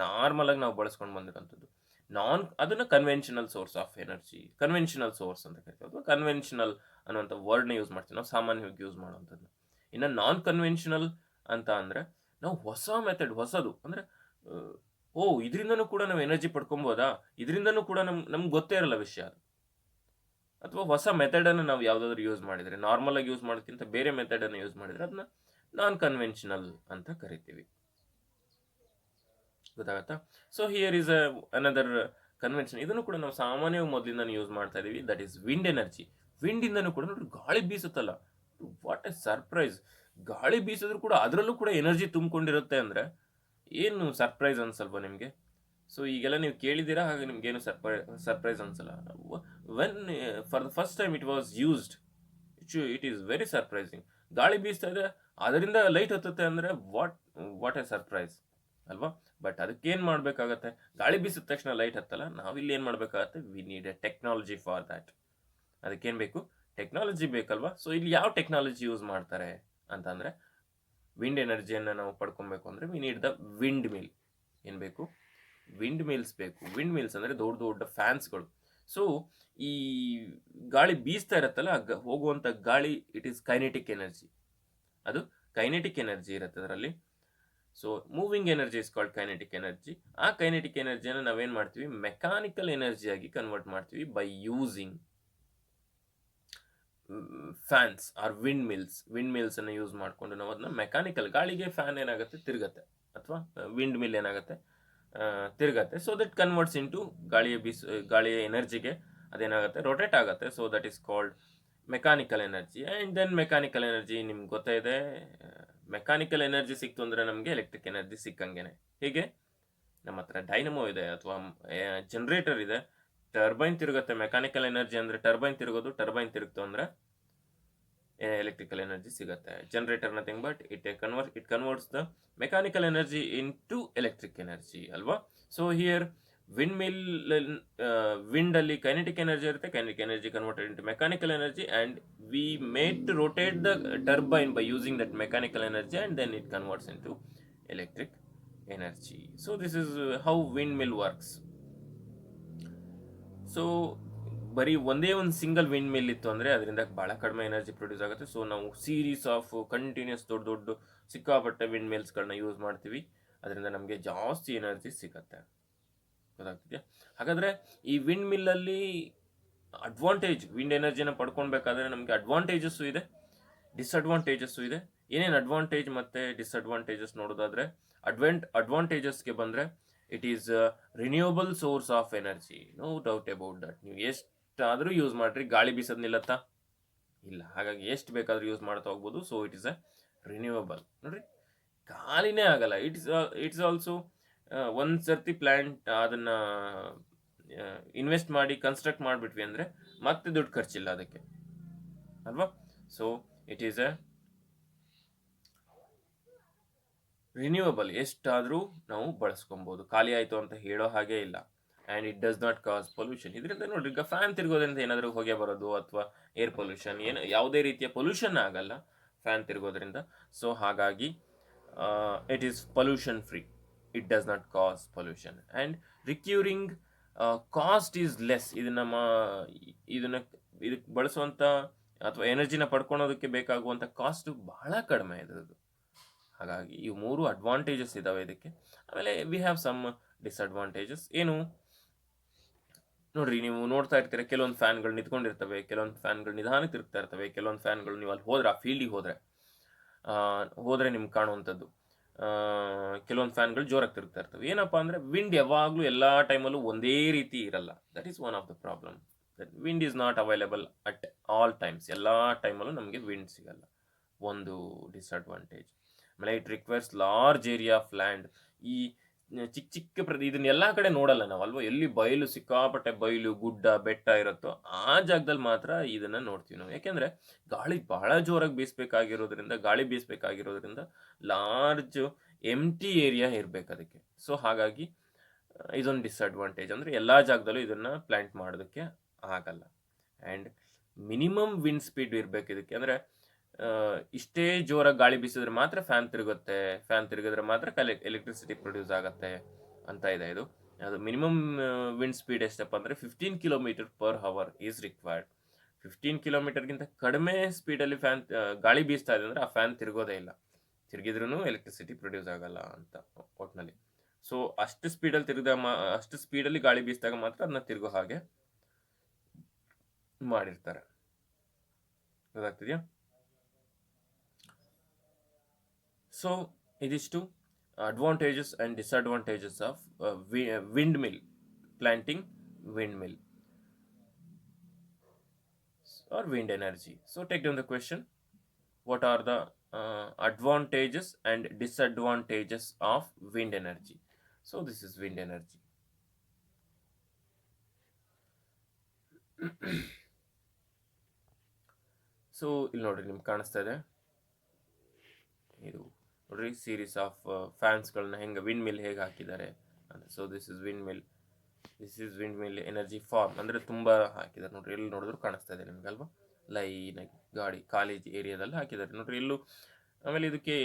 ನಾರ್ಮಲ್ ಆಗಿ ನಾವು ಬಳಸ್ಕೊಂಡು ಬಂದಿರುವಂಥದ್ದು. ಅದನ್ನು conventional source of energy, conventional source ಅಂತ ಕರಿತೀವಿ, ಅಥವಾ ಕನ್ವೆನ್ಷನಲ್ ಅನ್ನುವಂಥ ವರ್ಡ್ನ ಯೂಸ್ ಮಾಡ್ತೀವಿ ನಾವು ಸಾಮಾನ್ಯವಾಗಿ ಯೂಸ್ ಮಾಡುವಂಥದ್ದು. ಇನ್ನು ನಾನ್ ಕನ್ವೆನ್ಷನಲ್ ಅಂತ ಅಂದರೆ ನಾವು ಹೊಸ ಮೆಥಡ್, ಹೊಸದು ಅಂದರೆ ಇದರಿಂದನೂ ಕೂಡ ನಾವು ಎನರ್ಜಿ ಪಡ್ಕೊಬೋದಾ, ಇದರಿಂದನೂ ಕೂಡ ನಮ್ಗೆ ಗೊತ್ತೇ ಇರಲ್ಲ ವಿಷಯ, ಅಥವಾ ಹೊಸ ಮೆಥಡನ್ನು ನಾವು ಯಾವುದಾದ್ರೂ ಯೂಸ್ ಮಾಡಿದರೆ, ನಾರ್ಮಲ್ ಆಗಿ ಯೂಸ್ ಮಾಡೋದಕ್ಕಿಂತ ಬೇರೆ ಮೆಥಡನ್ನು ಯೂಸ್ ಮಾಡಿದರೆ ಅದನ್ನ ನಾನ್ ಕನ್ವೆನ್ಷನಲ್ ಅಂತ ಕರಿತೀವಿ. ಗೊತ್ತಾಗತ್ತಾ? So here is another convention. ಇದನ್ನು ಕೂಡ ನಾವು ಸಾಮಾನ್ಯವಾಗಿ ಮೊದಲಿಂದ ಯೂಸ್ ಮಾಡ್ತಾ ಇದೀವಿ, ದಟ್ ಈಸ್ ವಿಂಡ್ ಎನರ್ಜಿ. ವಿಂಡಿಂದನೂ ಕೂಡ ನೋಡ್ರಿ, ಗಾಳಿ ಬೀಸುತ್ತಲ್ಲ, ವಾಟ್ ಎ ಸರ್ಪ್ರೈಸ್. ಗಾಳಿ ಬೀಸಿದ್ರು ಕೂಡ ಅದರಲ್ಲೂ ಕೂಡ ಎನರ್ಜಿ ತುಂಬಿಕೊಂಡಿರುತ್ತೆ ಅಂದರೆ ಏನು ಸರ್ಪ್ರೈಸ್ ಅನ್ಸಲ್ವಾ ನಿಮಗೆ? ಸೊ ಈಗೆಲ್ಲ ನೀವು ಕೇಳಿದ್ದೀರಾ, ಹಾಗೆ ನಿಮ್ಗೇನು ಸರ್ಪ್ರೈಸ್ ಅನ್ಸಲ್ಲ. When for the first time it was used, it is very surprising. ಗಾಳಿ ಬೀಸ್ತಾ ಇದೆ, ಅದರಿಂದ ಲೈಟ್ ಹತ್ತುತ್ತೆ ಅಂದರೆ ವಾಟ್ ಎ ಸರ್ಪ್ರೈಸ್ ಅಲ್ವಾ? ಬಟ್ ಅದಕ್ಕೇನು ಮಾಡಬೇಕಾಗತ್ತೆ? ಗಾಳಿ ಬೀಸಿದ ತಕ್ಷಣ ಲೈಟ್ ಹತ್ತಲ್ಲ, ನಾವಿಲ್ಲಿ ಏನು ಮಾಡಬೇಕಾಗತ್ತೆ? We need A technology for that. ಅದಕ್ಕೇನು ಬೇಕು? ಟೆಕ್ನಾಲಜಿ ಬೇಕಲ್ವಾ? ಸೊ ಇಲ್ಲಿ ಯಾವ ಟೆಕ್ನಾಲಜಿ ಯೂಸ್ ಮಾಡ್ತಾರೆ ಅಂತಂದರೆ, ವಿಂಡ್ ಎನರ್ಜಿಯನ್ನು ನಾವು ಪಡ್ಕೊಬೇಕು ಅಂದರೆ V need the wind mill. ಏನು ಬೇಕು? ವಿಂಡ್ ಮಿಲ್ಸ್ ಬೇಕು. ವಿಂಡ್ ಮಿಲ್ಸ್ ಅಂದರೆ ದೊಡ್ಡ ದೊಡ್ಡ ಫ್ಯಾನ್ಸ್ಗಳು. ಸೊ ಈ ಗಾಳಿ ಬೀಸ್ತಾ ಇರುತ್ತಲ್ಲ, ಹೋಗುವಂಥ ಗಾಳಿ, ಇಟ್ ಈಸ್ ಕೈನೆಟಿಕ್ ಎನರ್ಜಿ. ಅದು ಕೈನೆಟಿಕ್ ಎನರ್ಜಿ ಇರುತ್ತೆ ಅದರಲ್ಲಿ. So moving energy is called kinetic energy. ಆ ಕೈನೆಟಿಕ್ ಎನರ್ಜಿಯನ್ನು ನಾವೇನು ಮಾಡ್ತೀವಿ? ಮೆಕ್ಯಾನಿಕಲ್ ಎನರ್ಜಿಯಾಗಿ ಕನ್ವರ್ಟ್ ಮಾಡ್ತೀವಿ by using fans or wind mills ಅನ್ನು ಯೂಸ್ ಮಾಡಿಕೊಂಡು ನಾವು ಅದನ್ನ ಮೆಕ್ಯಾನಿಕಲ್, ಗಾಳಿಗೆ ಫ್ಯಾನ್ ಏನಾಗುತ್ತೆ? ತಿರುಗತ್ತೆ, ಅಥವಾ ವಿಂಡ್ ಮಿಲ್ ಏನಾಗುತ್ತೆ? ತಿರುಗತ್ತೆ. ಸೊ ದಟ್ ಕನ್ವರ್ಟ್ಸ್ ಇಂಟು ಗಾಳಿಯ ಎನರ್ಜಿಗೆ ಅದೇನಾಗುತ್ತೆ? ರೊಟೇಟ್ ಆಗುತ್ತೆ. So that is called mechanical energy. And then mechanical energy ನಿಮ್ಗೆ ಗೊತ್ತೇ ಇದೆ, ಮೆಕ್ಯಾನಿಕಲ್ ಎನರ್ಜಿ ಸಿಕ್ತು ಅಂದರೆ ನಮಗೆ ಎಲೆಕ್ಟ್ರಿಕ್ ಎನರ್ಜಿ ಸಿಕ್ಕಂಗೆನೆ. ಹೀಗೆ ನಮ್ಮ ಹತ್ರ ಡೈನಮೋ ಇದೆ ಅಥವಾ ಜನರೇಟರ್ ಇದೆ, ಟರ್ಬೈನ್ ತಿರುಗುತ್ತೆ. ಮೆಕ್ಯಾನಿಕಲ್ ಎನರ್ಜಿ ಅಂದರೆ ಟರ್ಬೈನ್ ತಿರುಗೋದು, ಟರ್ಬೈನ್ ತಿರುಗ್ತು ಅಂದರೆ ಎಲೆಕ್ಟ್ರಿಕಲ್ ಎನರ್ಜಿ ಸಿಗುತ್ತೆ. Generator nothing but it converts the mechanical energy into electric energy ಅಲ್ವಾ? ಸೊ ಹಿಯರ್ ವಿಂಡ್ ಮಿಲ್, ವಿಂಡಲ್ಲಿ ಕೈನೆಟಿಕ್ ಎನರ್ಜಿ ಇರುತ್ತೆ, kinetic energy converted into mechanical energy, and we made to rotate the turbine by using that mechanical energy, and then it converts into electric energy. So this is how windmill works. So ಬರೀ ಒಂದೇ ಒಂದು single wind mill ಇತ್ತು ಅಂದರೆ ಅದರಿಂದ ಭಾಳ ಕಡಿಮೆ energy produce ಆಗುತ್ತೆ. So ನಾವು ಸೀರೀಸ್ ಆಫ್ ಕಂಟಿನ್ಯೂಸ್ ದೊಡ್ಡ ಸಿಕ್ಕಾಪಟ್ಟೆ ವಿಂಡ್ ಮಿಲ್ಸ್ಗಳನ್ನ ಯೂಸ್ ಮಾಡ್ತೀವಿ, ಅದರಿಂದ ನಮಗೆ ಜಾಸ್ತಿ ಎನರ್ಜಿ ಸಿಗುತ್ತೆ. ಗೊತ್ತಾಗ್ತಿದೆಯಾ? ಹಾಗಾದರೆ ಈ ವಿಂಡ್ ಮಿಲ್ಲಲ್ಲಿ ಅಡ್ವಾಂಟೇಜ್, ವಿಂಡ್ ಎನರ್ಜಿನ ಪಡ್ಕೊಳ್ಬೇಕಾದ್ರೆ ನಮಗೆ ಅಡ್ವಾಂಟೇಜಸ್ಸು ಇದೆ, ಡಿಸ್ಅಡ್ವಾಂಟೇಜಸ್ಸು ಇದೆ. ಏನೇನು ಅಡ್ವಾಂಟೇಜ್ ಮತ್ತು ಡಿಸ್ಅಡ್ವಾಂಟೇಜಸ್ ನೋಡೋದಾದರೆ, ಅಡ್ವಾಂಟೇಜಸ್ಗೆ ಬಂದರೆ it is renewable source of energy, no doubt about that. ನೀವು ಎಷ್ಟಾದರೂ ಯೂಸ್ ಮಾಡಿರಿ, ಗಾಳಿ ಬೀಸೋದು ನಿಲ್ಲತ್ತಾ? ಇಲ್ಲ. ಹಾಗಾಗಿ ಎಷ್ಟು ಬೇಕಾದರೂ ಯೂಸ್ ಮಾಡ್ತಾ ಹೋಗ್ಬೋದು. So it is a renewable. ನೋಡಿರಿ, ಖಾಲಿನೇ ಆಗಲ್ಲ. ಇಟ್ಸ್ ಆಲ್ಸೋ ಒಂದು ಸರ್ತಿ ಪ್ಲ್ಯಾಂಟ್ ಅದನ್ನು ಇನ್ವೆಸ್ಟ್ ಮಾಡಿ ಕನ್ಸ್ಟ್ರಕ್ಟ್ ಮಾಡಿಬಿಟ್ವಿ ಅಂದರೆ ಮತ್ತೆ ದುಡ್ಡು ಖರ್ಚಿಲ್ಲ ಅದಕ್ಕೆ ಅಲ್ವಾ. So it is a renewable, ಎಷ್ಟಾದರೂ ನಾವು ಬಳಸ್ಕೊಬೋದು, ಖಾಲಿ ಆಯಿತು ಅಂತ ಹೇಳೋ ಹಾಗೆ ಇಲ್ಲ. And it does not cause pollution. ಇದರಿಂದ ನೋಡ್ರಿ, ಈಗ ಫ್ಯಾನ್ ತಿರ್ಗೋದ್ರಿಂದ ಏನಾದರೂ ಹೊಗೆ ಬರೋದು ಅಥವಾ ಏರ್ ಪೊಲ್ಯೂಷನ್, ಏನು ಯಾವುದೇ ರೀತಿಯ ಪೊಲ್ಯೂಷನ್ ಆಗಲ್ಲ ಫ್ಯಾನ್ ತಿರ್ಗೋದ್ರಿಂದ. ಸೊ ಹಾಗಾಗಿ it is pollution free, it does not cause pollution. And recurring cost is less. ಇದನ್ನು ಇದಕ್ಕೆ ಬಳಸುವಂಥ ಅಥವಾ ಎನರ್ಜಿನ ಪಡ್ಕೊಳೋದಕ್ಕೆ ಬೇಕಾಗುವಂಥ ಕಾಸ್ಟು ಬಹಳ ಕಡಿಮೆ ಇದ್ರದ್ದು. ಹಾಗಾಗಿ ಇವು 3 ಅಡ್ವಾಂಟೇಜಸ್ ಇದ್ದಾವೆ ಇದಕ್ಕೆ. ಆಮೇಲೆ ವಿ ಹ್ಯಾವ್ ಸಮ್ ಡಿಸ್ಅಡ್ವಾಂಟೇಜಸ್. ಏನು ನೋಡ್ರಿ, ನೀವು ನೋಡ್ತಾ ಇರ್ತೀರ, ಕೆಲವೊಂದು ಫ್ಯಾನ್ಗಳು ನಿಂತ್ಕೊಂಡಿರ್ತವೆ, ಕೆಲವೊಂದು ಫ್ಯಾನ್ಗಳು ನಿಧಾನಕ್ಕೆ ತಿರುಗ್ತಾ ಇರ್ತವೆ, ಕೆಲವೊಂದು ಫ್ಯಾನ್ಗಳು ನೀವು ಅಲ್ಲಿ ಹೋದ್ರೆ, ಆ ಫೀಲ್ಡಿಗೆ ಹೋದರೆ ನಿಮ್ಗೆ ಕಾಣುವಂಥದ್ದು, ಕೆಲವೊಂದು ಫ್ಯಾನ್ಗಳು ಜೋರಾಗಿ ತಿರುಗ್ತಾ ಇರ್ತವೆ. ಏನಪ್ಪ ಅಂದರೆ ವಿಂಡ್ ಯಾವಾಗಲೂ ಎಲ್ಲ ಟೈಮಲ್ಲೂ ಒಂದೇ ರೀತಿ ಇರಲ್ಲ. That is one of the problem. That wind is not available at all times. ಎಲ್ಲ ಟೈಮಲ್ಲೂ ನಮಗೆ ವಿಂಡ್ ಸಿಗಲ್ಲ, ಒಂದು ಡಿಸ್ಅಡ್ವಾಂಟೇಜ್. ಆಮೇಲೆ it requires large area of land. ಈ ಚಿಕ್ಕ ಚಿಕ್ಕ ಇದನ್ನೆಲ್ಲ ಕಡೆ ನೋಡಲ್ಲ ನಾವು ಅಲ್ವಾ. ಎಲ್ಲಿ ಬಯಲು, ಸಿಕ್ಕಾಪಟ್ಟೆ ಬಯಲು, ಗುಡ್ಡ, ಬೆಟ್ಟ ಇರುತ್ತೋ ಆ ಜಾಗದಲ್ಲಿ ಮಾತ್ರ ಇದನ್ನು ನೋಡ್ತೀವಿ ನಾವು. ಯಾಕೆಂದರೆ ಗಾಳಿ ಬಹಳ ಜೋರಾಗಿ ಗಾಳಿ ಬೀಸಬೇಕಾಗಿರೋದ್ರಿಂದ ಲಾರ್ಜ್ ಎಂಟಿ ಏರಿಯಾ ಇರಬೇಕು ಅದಕ್ಕೆ. ಸೊ ಹಾಗಾಗಿ ಇದೊಂದು ಡಿಸ್ಅಡ್ವಾಂಟೇಜ್. ಅಂದರೆ ಎಲ್ಲ ಜಾಗದಲ್ಲೂ ಇದನ್ನು ಪ್ಲ್ಯಾಂಟ್ ಮಾಡೋದಕ್ಕೆ ಆಗಲ್ಲ. ಆ್ಯಂಡ್ ಮಿನಿಮಮ್ ವಿಂಡ್ ಸ್ಪೀಡ್ ಇರಬೇಕು ಇದಕ್ಕೆ. ಅಂದರೆ ಇಷ್ಟೇ ಜೋರಾಗಿ ಗಾಳಿ ಬೀಸಿದ್ರೆ ಮಾತ್ರ ಫ್ಯಾನ್ ತಿರುಗುತ್ತೆ, ಫ್ಯಾನ್ ತಿರುಗಿದ್ರೆ ಮಾತ್ರ ಎಲೆಕ್ಟ್ರಿಸಿಟಿ ಪ್ರೊಡ್ಯೂಸ್ ಆಗುತ್ತೆ ಅಂತ ಇದೆ ಇದು. ಅದು ಮಿನಿಮಮ್ ವಿಂಡ್ ಸ್ಪೀಡ್ ಎಷ್ಟಪ್ಪ ಅಂದರೆ 15 km/h ಈಸ್ ರಿಕ್ವೈರ್ಡ್. 15 ಕಿಲೋಮೀಟರ್ಗಿಂತ ಕಡಿಮೆ ಸ್ಪೀಡಲ್ಲಿ ಗಾಳಿ ಬೀಸ್ತಾ ಇದೆ ಅಂದರೆ ಆ ಫ್ಯಾನ್ ತಿರುಗೋದೇ ಇಲ್ಲ, ತಿರುಗಿದ್ರೂ ಎಲೆಕ್ಟ್ರಿಸಿಟಿ ಪ್ರೊಡ್ಯೂಸ್ ಆಗಲ್ಲ ಅಂತ ಒಟ್ಟಿನಲ್ಲಿ. ಸೊ ಅಷ್ಟು ಸ್ಪೀಡಲ್ಲಿ ಗಾಳಿ ಬೀಸಿದಾಗ ಮಾತ್ರ ಅದನ್ನ ತಿರುಗೋ ಹಾಗೆ ಮಾಡಿರ್ತಾರೆ. ಗೊತ್ತಾಗ್ತಿದೆಯಾ? ಸೊ ಇದಿಷ್ಟು advantages and disadvantages of windmill, planting windmill or wind energy. So take down the question, what are the advantages and disadvantages of wind energy? So this is wind energy. So ಇಲ್ಲಿ ನೋಡ್ರಿ, ನಿಮ್ಗೆ ಕಾಣಿಸ್ತಾ ಇದೆ ಇದು ನೋಡ್ರಿ, series of ಫ್ಯಾನ್ಸ್ಗಳನ್ನ ಹೆಂಗೆ wind mill ಹೇಗೆ ಹಾಕಿದ್ದಾರೆ ಅಂತ. So this is wind mill energy farm. ಅಂದರೆ ತುಂಬ ಹಾಕಿದ್ದಾರೆ ನೋಡ್ರಿ, ಎಲ್ಲಿ ನೋಡಿದ್ರು ಕಾಣಿಸ್ತಾ ಇದೆ ನಿಮ್ಗಲ್ವಾ, ಲೈನಾಗಿ ಕಾಲೇಜ್ ಏರಿಯಾದಲ್ಲಿ ಹಾಕಿದ್ದಾರೆ ನೋಡ್ರಿ ಎಲ್ಲೂ. ಆಮೇಲೆ ಇದಕ್ಕೆ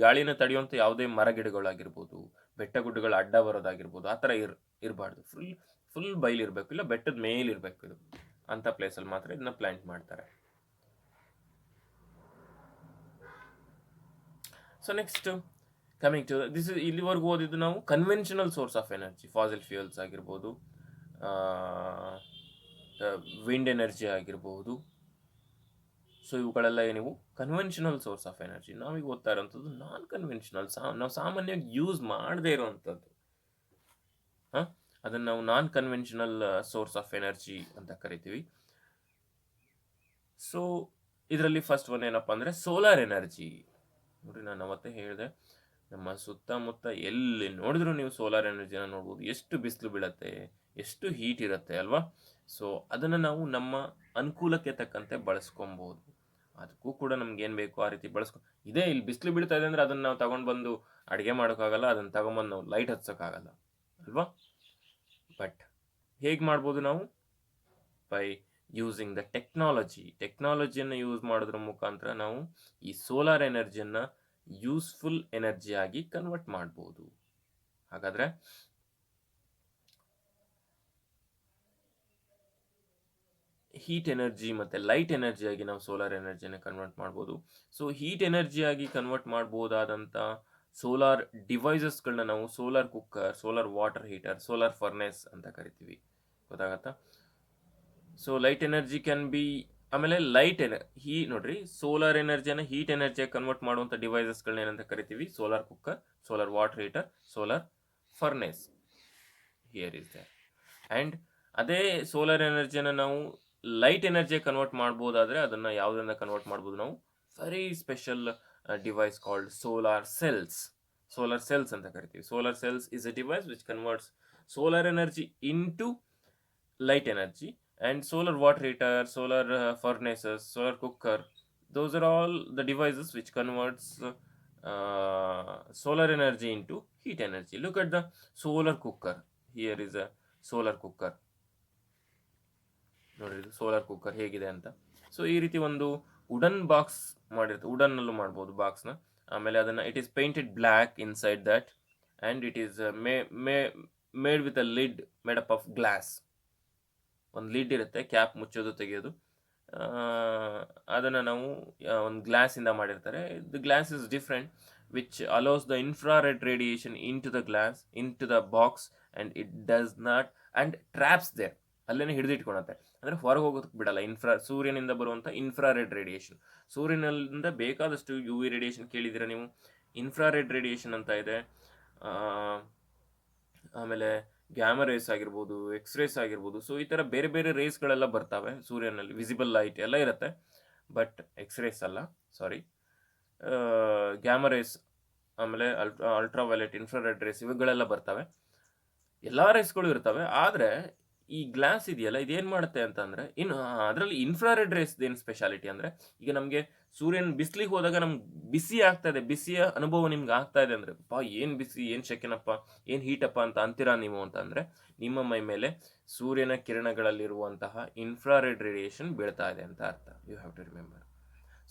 ಗಾಳಿನ ತಡೆಯುವಂಥ ಯಾವುದೇ ಮರಗಿಡಗಳಾಗಿರ್ಬೋದು, ಬೆಟ್ಟ ಗುಡ್ಡಗಳು ಅಡ್ಡ ಬರೋದಾಗಿರ್ಬೋದು, ಆ ಥರ ಇರಬಾರ್ದು. ಫುಲ್ ಬಯಲಿರಬೇಕು, ಇಲ್ಲ ಬೆಟ್ಟದ ಮೇಲಿರಬೇಕು ಇದು. ಅಂಥ ಪ್ಲೇಸಲ್ಲಿ ಮಾತ್ರ ಇದನ್ನ ಪ್ಲ್ಯಾಂಟ್ ಮಾಡ್ತಾರೆ. So next coming to this is, ಇಲ್ಲಿವರೆಗೂ ಓದಿದ್ದು ನಾವು conventional source of energy, fossil fuels ಆಗಿರ್ಬೋದು, ವಿಂಡ್ ಎನರ್ಜಿ ಆಗಿರ್ಬೋದು. ಸೊ ಇವುಗಳೆಲ್ಲ ನೀವು ಕನ್ವೆನ್ಷನಲ್ ಸೋರ್ಸ್ ಆಫ್ ಎನರ್ಜಿ. ನಾವೀಗ ಓದ್ತಾ ಇರೋಂಥದ್ದು ನಾನ್ ಕನ್ವೆನ್ಷನಲ್, ನಾವು ಸಾಮಾನ್ಯವಾಗಿ ಯೂಸ್ ಮಾಡದೇ ಇರುವಂಥದ್ದು. ಅದನ್ನು ನಾವು non conventional source of energy ಅಂತ ಕರಿತೀವಿ. ಸೊ ಇದರಲ್ಲಿ ಫಸ್ಟ್ ಒನ್ ಏನಪ್ಪ ಅಂದರೆ ಸೋಲಾರ್ ಎನರ್ಜಿ. ನೋಡ್ರಿ, ನಾನು ಅವತ್ತೇ ಹೇಳಿದೆ, ನಮ್ಮ ಸುತ್ತಮುತ್ತ ಎಲ್ಲಿ ನೋಡಿದ್ರು ನೀವು ಸೋಲಾರ್ ಎನರ್ಜಿನ ನೋಡ್ಬೋದು. ಎಷ್ಟು ಬಿಸಿಲು ಬೀಳತ್ತೆ, ಎಷ್ಟು ಹೀಟ್ ಇರುತ್ತೆ ಅಲ್ವಾ. ಸೊ ಅದನ್ನು ನಾವು ನಮ್ಮ ಅನುಕೂಲಕ್ಕೆ ತಕ್ಕಂತೆ ಬಳಸ್ಕೊಬೋದು. ಅದಕ್ಕೂ ಕೂಡ ನಮ್ಗೆ ಏನು ಬೇಕು ಆ ರೀತಿ ಇದೇ ಇಲ್ಲಿ ಬಿಸಿಲು ಬೀಳ್ತಾ ಇದೆ ಅಂದರೆ ಅದನ್ನು ನಾವು ತಗೊಂಡು ಬಂದು ಅಡುಗೆ ಮಾಡೋಕ್ಕಾಗಲ್ಲ, ಅದನ್ನು ತಗೊಂಬಂದು ನಾವು ಲೈಟ್ ಹಚ್ಚೋಕ್ಕಾಗಲ್ಲ ಅಲ್ವಾ. ಬಟ್ ಹೇಗೆ ಮಾಡ್ಬೋದು ನಾವು? ಬೈ ಯೂಸಿಂಗ್ ದ ಟೆಕ್ನಾಲಜಿಯನ್ನು ಯೂಸ್ ಮಾಡೋದ್ರ ಮುಖಾಂತರ ನಾವು ಈ ಸೋಲಾರ್ ಎನರ್ಜಿಯನ್ನು ಯೂಸ್ಫುಲ್ ಎನರ್ಜಿಯಾಗಿ ಕನ್ವರ್ಟ್ ಮಾಡ್ಬೋದು. ಹಾಗಾದರೆ ಹೀಟ್ ಎನರ್ಜಿ ಮತ್ತು ಲೈಟ್ ಎನರ್ಜಿಯಾಗಿ ನಾವು ಸೋಲಾರ್ ಎನರ್ಜಿಯನ್ನು ಕನ್ವರ್ಟ್ ಮಾಡ್ಬೋದು. ಸೊ ಹೀಟ್ ಎನರ್ಜಿಯಾಗಿ ಕನ್ವರ್ಟ್ ಮಾಡ್ಬೋದಾದಂಥ ಸೋಲಾರ್ ಡಿವೈಸಸ್ಗಳನ್ನ ನಾವು solar cooker, solar water heater, solar furnace ಅಂತ ಕರಿತೀವಿ. ಗೊತ್ತಾಗತ್ತಾ? So light energy can be, ಆಮೇಲೆ ನೋಡ್ರಿ, ಸೋಲಾರ್ ಎನರ್ಜಿಯನ್ನು ಹೀಟ್ ಎನರ್ಜಿಯಾಗಿ ಕನ್ವರ್ಟ್ ಮಾಡುವಂಥ ಡಿವೈಸಸ್ಗಳನ್ನ ಏನಂತ ಕರಿತೀವಿ? Solar cooker, solar water heater, solar furnace. Here is there. And ಅದೇ ಸೋಲಾರ್ ಎನರ್ಜಿಯನ್ನು ನಾವು ಲೈಟ್ ಎನರ್ಜಿಯಾಗಿ ಕನ್ವರ್ಟ್ ಮಾಡ್ಬೋದಾದರೆ ಅದನ್ನು ಯಾವುದರಿಂದ ಕನ್ವರ್ಟ್ ಮಾಡ್ಬೋದು ನಾವು? Very special device called solar cells ಅಂತ ಕರಿತೀವಿ. Solar cells is A device which converts solar energy into light energy. And solar water heater, solar furnaces, solar cooker, those are all the devices which converts solar energy into heat energy. Look at the solar cooker. Here is a solar cooker. ನೋಡ್ರಿ solar cooker ಹೇಗಿದೆ ಅಂತ. So ಈ ರೀತಿ ಒಂದು wooden box ಮಾಡಿರುತ್ತೆ, ವುಡನ್ನಲ್ಲೂ ಮಾಡ್ಬೋದು ಬಾಕ್ಸ್ನ. ಆಮೇಲೆ ಅದನ್ನು it is painted black inside that and it is made with a lid made up of glass. ಒಂದು ಲಿಡ್ ಇರುತ್ತೆ, ಕ್ಯಾಪ್ ಮುಚ್ಚೋದು ತೆಗೆಯೋದು. ಅದನ್ನು ನಾವು ಒಂದು ಗ್ಲಾಸಿಂದ ಮಾಡಿರ್ತಾರೆ. The glass is different which allows the infrared radiation in to the glass, in to the box, and it does not and traps there, ಅಲ್ಲೇ ಹಿಡಿದಿಟ್ಕೊಳತ್ತೆ. ಅಂದರೆ ಹೊರಗೆ ಹೋಗೋದಕ್ಕೆ ಬಿಡಲ್ಲ. ಸೂರ್ಯನಿಂದ ಬರುವಂಥ ಇನ್ಫ್ರಾರೆಡ್ ರೇಡಿಯೇಷನ್, ಸೂರ್ಯನಿಂದ ಬೇಕಾದಷ್ಟು ಯು ವಿ ರೇಡಿಯೇಷನ್ ಕೇಳಿದ್ದೀರಾ ನೀವು. ಇನ್ಫ್ರಾರೆಡ್ ರೇಡಿಯೇಷನ್ ಅಂತ ಇದೆ, ಆಮೇಲೆ ಗ್ಯಾಮಾ ರೇಸ್ ಆಗಿರ್ಬೋದು, ಎಕ್ಸ್ರೇಸ್ ಆಗಿರ್ಬೋದು. ಸೊ ಈ ಥರ ಬೇರೆ ಬೇರೆ ರೇಸ್ಗಳೆಲ್ಲ ಬರ್ತವೆ ಸೂರ್ಯನಲ್ಲಿ. ವಿಸಿಬಲ್ ಲೈಟ್ ಎಲ್ಲ ಇರುತ್ತೆ, ಬಟ್ ಎಕ್ಸ್ರೇಸ್ ಅಲ್ಲ, ಸಾರಿ, ಗ್ಯಾಮಾ ರೇಸ್, ಆಮೇಲೆ ಅಲ್ಟ್ರಾವೈಲೆಟ್, ಇನ್ಫ್ರಾರೆಡ್ ರೇಸ್, ಇವುಗಳೆಲ್ಲ ಬರ್ತವೆ. ಎಲ್ಲ ರೇಸ್ಗಳು ಇರ್ತವೆ. ಆದರೆ ಈ ಗ್ಲಾಸ್ ಇದೆಯಲ್ಲ, ಇದೇನು ಮಾಡುತ್ತೆ ಅಂತಂದರೆ, ಅದರಲ್ಲಿ ಇನ್ಫ್ರಾರೆಡ್ ರೇಸ್ ಏನು ಸ್ಪೆಷಾಲಿಟಿ ಅಂದರೆ, ಈಗ ನಮಗೆ ಸೂರ್ಯನ ಬಿಸಿಲಿಗೆ ಹೋದಾಗ ನಮ್ಗೆ ಬಿಸಿ ಆಗ್ತಾ ಇದೆ, ಬಿಸಿಯ ಅನುಭವ ನಿಮ್ಗೆ ಆಗ್ತಾ ಇದೆ ಅಂದರೆ, ಏನು ಬಿಸಿ, ಏನು ಶೆಕೆನಪ್ಪ, ಏನು ಹೀಟಪ್ಪ ಅಂತ ಅಂತೀರಾ ನೀವು ಅಂತಂದರೆ, ನಿಮ್ಮ ಮೈ ಮೇಲೆ ಸೂರ್ಯನ ಕಿರಣಗಳಲ್ಲಿರುವಂತಹ ಇನ್ಫ್ರಾರೆಡ್ ರೇಡಿಯೇಷನ್ ಬೀಳ್ತಾ ಇದೆ ಅಂತ ಅರ್ಥ. You have to remember.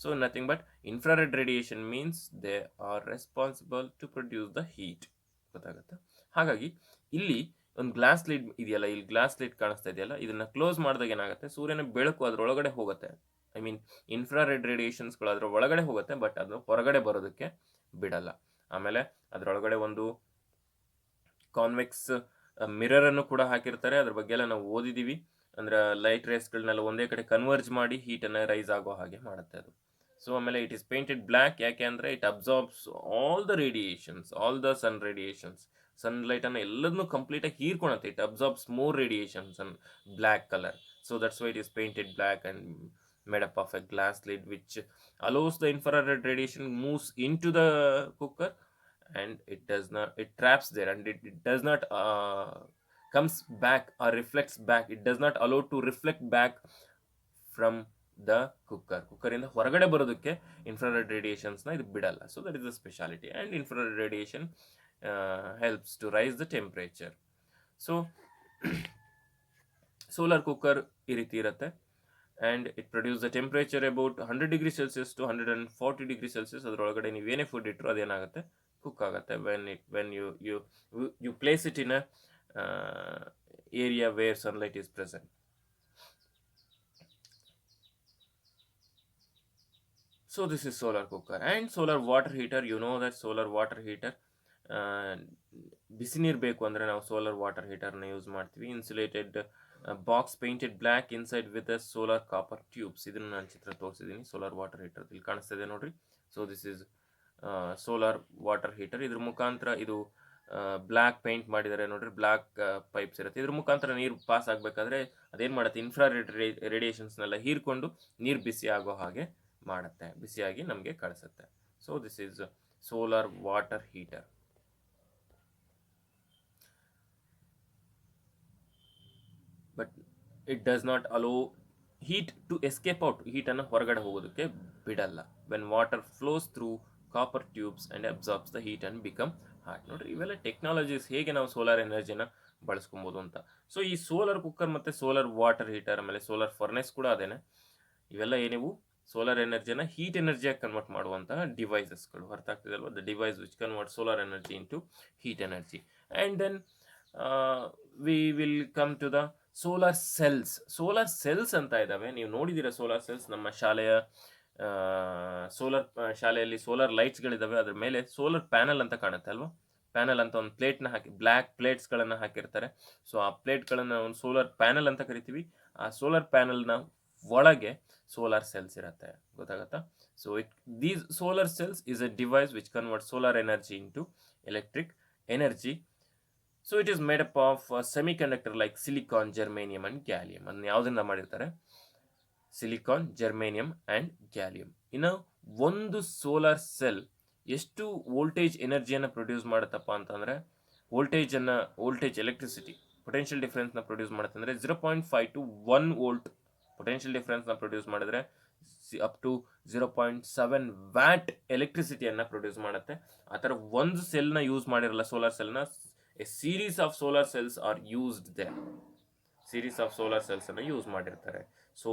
So nothing but infrared radiation means they are responsible to produce the heat. ಗೊತ್ತಾಗುತ್ತಾ? ಹಾಗಾಗಿ ಇಲ್ಲಿ ಒಂದು ಗ್ಲಾಸ್ ಲಿಡ್ ಇದೆಯಲ್ಲ, ಇಲ್ಲಿ ಗ್ಲಾಸ್ ಲಿಡ್ ಕಾಣಿಸ್ತಾ ಇದೆಯಲ್ಲ, ಇದನ್ನು ಕ್ಲೋಸ್ ಮಾಡಿದಾಗ ಏನಾಗುತ್ತೆ, ಸೂರ್ಯನ ಬೆಳಕು ಅದರೊಳಗಡೆ ಹೋಗುತ್ತೆ. ಐ ಮೀನ್ ಇನ್ಫ್ರಾರೆಡ್ ರೇಡಿಯೇಷನ್ಸ್ಗಳು ಅದರ ಒಳಗಡೆ ಹೋಗುತ್ತೆ, ಬಟ್ ಅದು ಹೊರಗಡೆ ಬರೋದಕ್ಕೆ ಬಿಡಲ್ಲ. ಆಮೇಲೆ ಅದರೊಳಗಡೆ ಒಂದು ಕಾನ್ವೆಕ್ಸ್ ಮಿರರನ್ನು ಕೂಡ ಹಾಕಿರ್ತಾರೆ. ಅದ್ರ ಬಗ್ಗೆ ಎಲ್ಲ ನಾವು ಓದಿದ್ದೀವಿ. ಅಂದರೆ ಲೈಟ್ ರೇಸ್ಗಳನ್ನೆಲ್ಲ ಒಂದೇ ಕಡೆ ಕನ್ವರ್ಜ್ ಮಾಡಿ ಹೀಟನ್ನು ರೈಸ್ ಆಗೋ ಹಾಗೆ ಮಾಡುತ್ತೆ ಅದು. ಸೊ ಆಮೇಲೆ ಇಟ್ ಈಸ್ ಪೇಂಟೆಡ್ ಬ್ಲ್ಯಾಕ್. ಯಾಕೆ ಅಂದರೆ it absorbs all the radiations, all the sun radiations. ಸನ್ಲೈಟನ್ನು ಎಲ್ಲದನ್ನೂ ಕಂಪ್ಲೀಟಾಗಿ ಹೀರ್ಕೊಳತ್ತೆ. It absorbs more radiations and black colour. So that's why it is painted black and made up of a glass lid which allows the infrared radiation moves into the cooker, and it traps there, and it does not comes back or reflects back. It does not allow to reflect back from the cooker ಇಂದ ಹೊರಗಡೆ ಬರೋದಕ್ಕೆ infrared ರೇಡಿಯೇಷನ್ಸ್ನ ಇದು ಬಿಡಲ್ಲ. So that is the speciality. And infrared radiation helps to rise the temperature. So solar cooker ಈ ರೀತಿ ಇರುತ್ತೆ, and it produces the temperature about 100 degree Celsius to 140 degree Celsius. ಅದರೊಳಗಡೆ ನೀವೇನೇ ಫುಡ್ ಇಟ್ಟರು ಅದೇನಾಗುತ್ತೆ, ಕುಕ್ ಆಗುತ್ತೆ. when you place it in a area where sunlight is present. So this is solar cooker. And solar water heater, you know that solar water heater, ಬಿಸಿ ನೀರು ಬೇಕು ಅಂದರೆ ನಾವು solar water ಹೀಟರ್ನ use ಮಾಡ್ತೀವಿ. Insulated box painted black inside with a solar copper tubes. ಇದನ್ನು ನಾನು ಚಿತ್ರ ತೋರಿಸಿದ್ದೀನಿ solar water heater. ಇಲ್ಲಿ ಕಾಣಿಸ್ತಿದೆ ನೋಡ್ರಿ. So this is solar water heater. ಇದ್ರ ಮುಖಾಂತರ ಇದು ಬ್ಲ್ಯಾಕ್ ಪೇಂಟ್ ಮಾಡಿದ್ದಾರೆ ನೋಡ್ರಿ, ಬ್ಲ್ಯಾಕ್ ಪೈಪ್ಸ್ ಇರುತ್ತೆ. ಇದ್ರ ಮುಖಾಂತರ ನೀರು ಪಾಸ್ ಆಗಬೇಕಾದ್ರೆ ಅದೇನು ಮಾಡುತ್ತೆ, ಇನ್ಫ್ರಾರೆಡ್ ರೇಡಿಯೇಷನ್ಸ್ನೆಲ್ಲ ಹೀರ್ಕೊಂಡು ನೀರು ಬಿಸಿ ಆಗೋ ಹಾಗೆ ಮಾಡುತ್ತೆ, ಬಿಸಿಯಾಗಿ ನಮಗೆ ಕಳಿಸುತ್ತೆ. So this is solar water heater. But it does not allow heat to escape out. ಹೀಟನ್ನು ಹೊರಗಡೆ ಹೋಗೋದಕ್ಕೆ ಬಿಡಲ್ಲ. When water flows through copper tubes and absorbs the heat and become hot. ನೋಡ್ರಿ, ಇವೆಲ್ಲ ಟೆಕ್ನಾಲಜೀಸ್ ಹೇಗೆ ನಾವು ಸೋಲಾರ್ ಎನರ್ಜಿನ ಬಳಸ್ಕೊಬೋದು ಅಂತ. ಸೊ ಈ ಸೋಲಾರ್ ಕುಕ್ಕರ್ ಮತ್ತು ಸೋಲಾರ್ ವಾಟರ್ ಹೀಟರ್, ಆಮೇಲೆ ಸೋಲಾರ್ ಫರ್ನೆಸ್ ಕೂಡ ಅದೇನೆ. ಇವೆಲ್ಲ ಏನಿವು ಸೋಲಾರ್ ಎನರ್ಜಿನ ಹೀಟ್ ಎನರ್ಜಿಯಾಗಿ ಕನ್ವರ್ಟ್ ಮಾಡುವಂತಹ ಡಿವೈಸಸ್ಗಳು. ಅರ್ಥ ಆಗ್ತಿದಲ್ವ? The device which convert solar energy into heat energy. And then we will come to the solar cells. Solar cells ಅಂತ ಇದ್ದಾವೆ, ನೀವು ನೋಡಿದ್ದೀರಾ ಸೋಲಾರ್ ಸೆಲ್ಸ್. ನಮ್ಮ ಶಾಲೆಯಲ್ಲಿ ಸೋಲಾರ್ ಲೈಟ್ಸ್ಗಳಿದ್ದಾವೆ, ಅದ್ರ ಮೇಲೆ ಸೋಲಾರ್ ಪ್ಯಾನಲ್ ಅಂತ ಕಾಣುತ್ತೆ ಅಲ್ವಾ? ಪ್ಯಾನಲ್ ಅಂತ ಒಂದು ಪ್ಲೇಟ್ನ ಹಾಕಿ, ಬ್ಲ್ಯಾಕ್ ಪ್ಲೇಟ್ಸ್ಗಳನ್ನು ಹಾಕಿರ್ತಾರೆ. ಸೊ ಆ ಪ್ಲೇಟ್ಗಳನ್ನು ಒಂದು ಸೋಲಾರ್ ಪ್ಯಾನಲ್ ಅಂತ ಕರಿತೀವಿ. ಆ ಸೋಲಾರ್ ಪ್ಯಾನಲ್ನ ಒಳಗೆ ಸೋಲಾರ್ ಸೆಲ್ಸ್ ಇರುತ್ತೆ. ಗೊತ್ತಾಗತ್ತಾ? So these solar cells is a device which convert solar energy into electric energy. So it is made up of semiconductor like silicon, germanium and gallium. ಅದನ್ನ ಯಾವುದರಿಂದ ಮಾಡಿರ್ತಾರೆ? Silicon, germanium and gallium. ಇನ್ನು ಒಂದು solar cell ಎಷ್ಟು voltage ಎನರ್ಜಿಯನ್ನು produce ಮಾಡುತ್ತಪ್ಪ ಅಂತಂದರೆ voltage electricity potential ಡಿಫ್ರೆನ್ಸ್ನ ಪ್ರೊಡ್ಯೂಸ್ ಮಾಡುತ್ತೆ ಅಂದರೆ 0.5 to 1 ವೋಲ್ಟ್ ಪೊಟೆನ್ಷಿಯಲ್ ಡಿಫ್ರೆನ್ಸ್ನ ಪ್ರೊಡ್ಯೂಸ್ ಮಾಡಿದ್ರೆ ಅಪ್ ಟು 0.7 ವ್ಯಾಟ್ ಎಲೆಕ್ಟ್ರಿಸಿಟಿಯನ್ನು ಪ್ರೊಡ್ಯೂಸ್ ಮಾಡುತ್ತೆ. ಆ ಥರ ಒಂದು ಸೆಲ್ನ ಯೂಸ್ ಮಾಡಿರಲ್ಲ ಸೋಲಾರ್ ಸೆಲ್ನ, a series of solar cells are used there. Series of solar cells ಅನ್ನು ಯೂಸ್ ಮಾಡಿರ್ತಾರೆ. So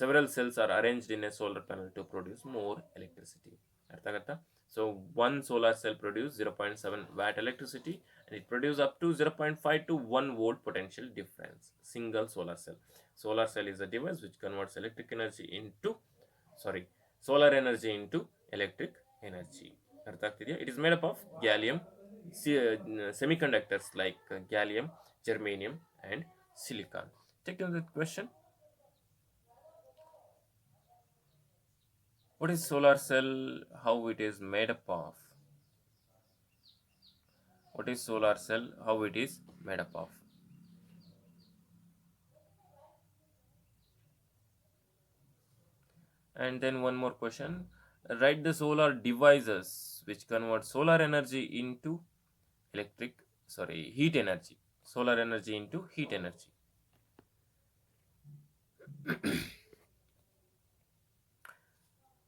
several cells are arranged in a solar panel to produce more electricity. ಅರ್ಥ ಆಗುತ್ತಾ? So one solar cell produce 0.7 watt electricity and it produce up to 0.5 to 1 volt potential difference. Single solar cell. Solar cell is a device which converts solar energy into electric energy. ಅರ್ಥ ಆಗ್ತಿದೆಯಾ? It is made up of gallium semiconductors like gallium, germanium and silicon. Check in the question. What is solar cell? How it is made up of? What is solar cell? How it is made up of? And then one more question. Write the solar devices which convert solar energy into heat energy. Solar energy into heat energy.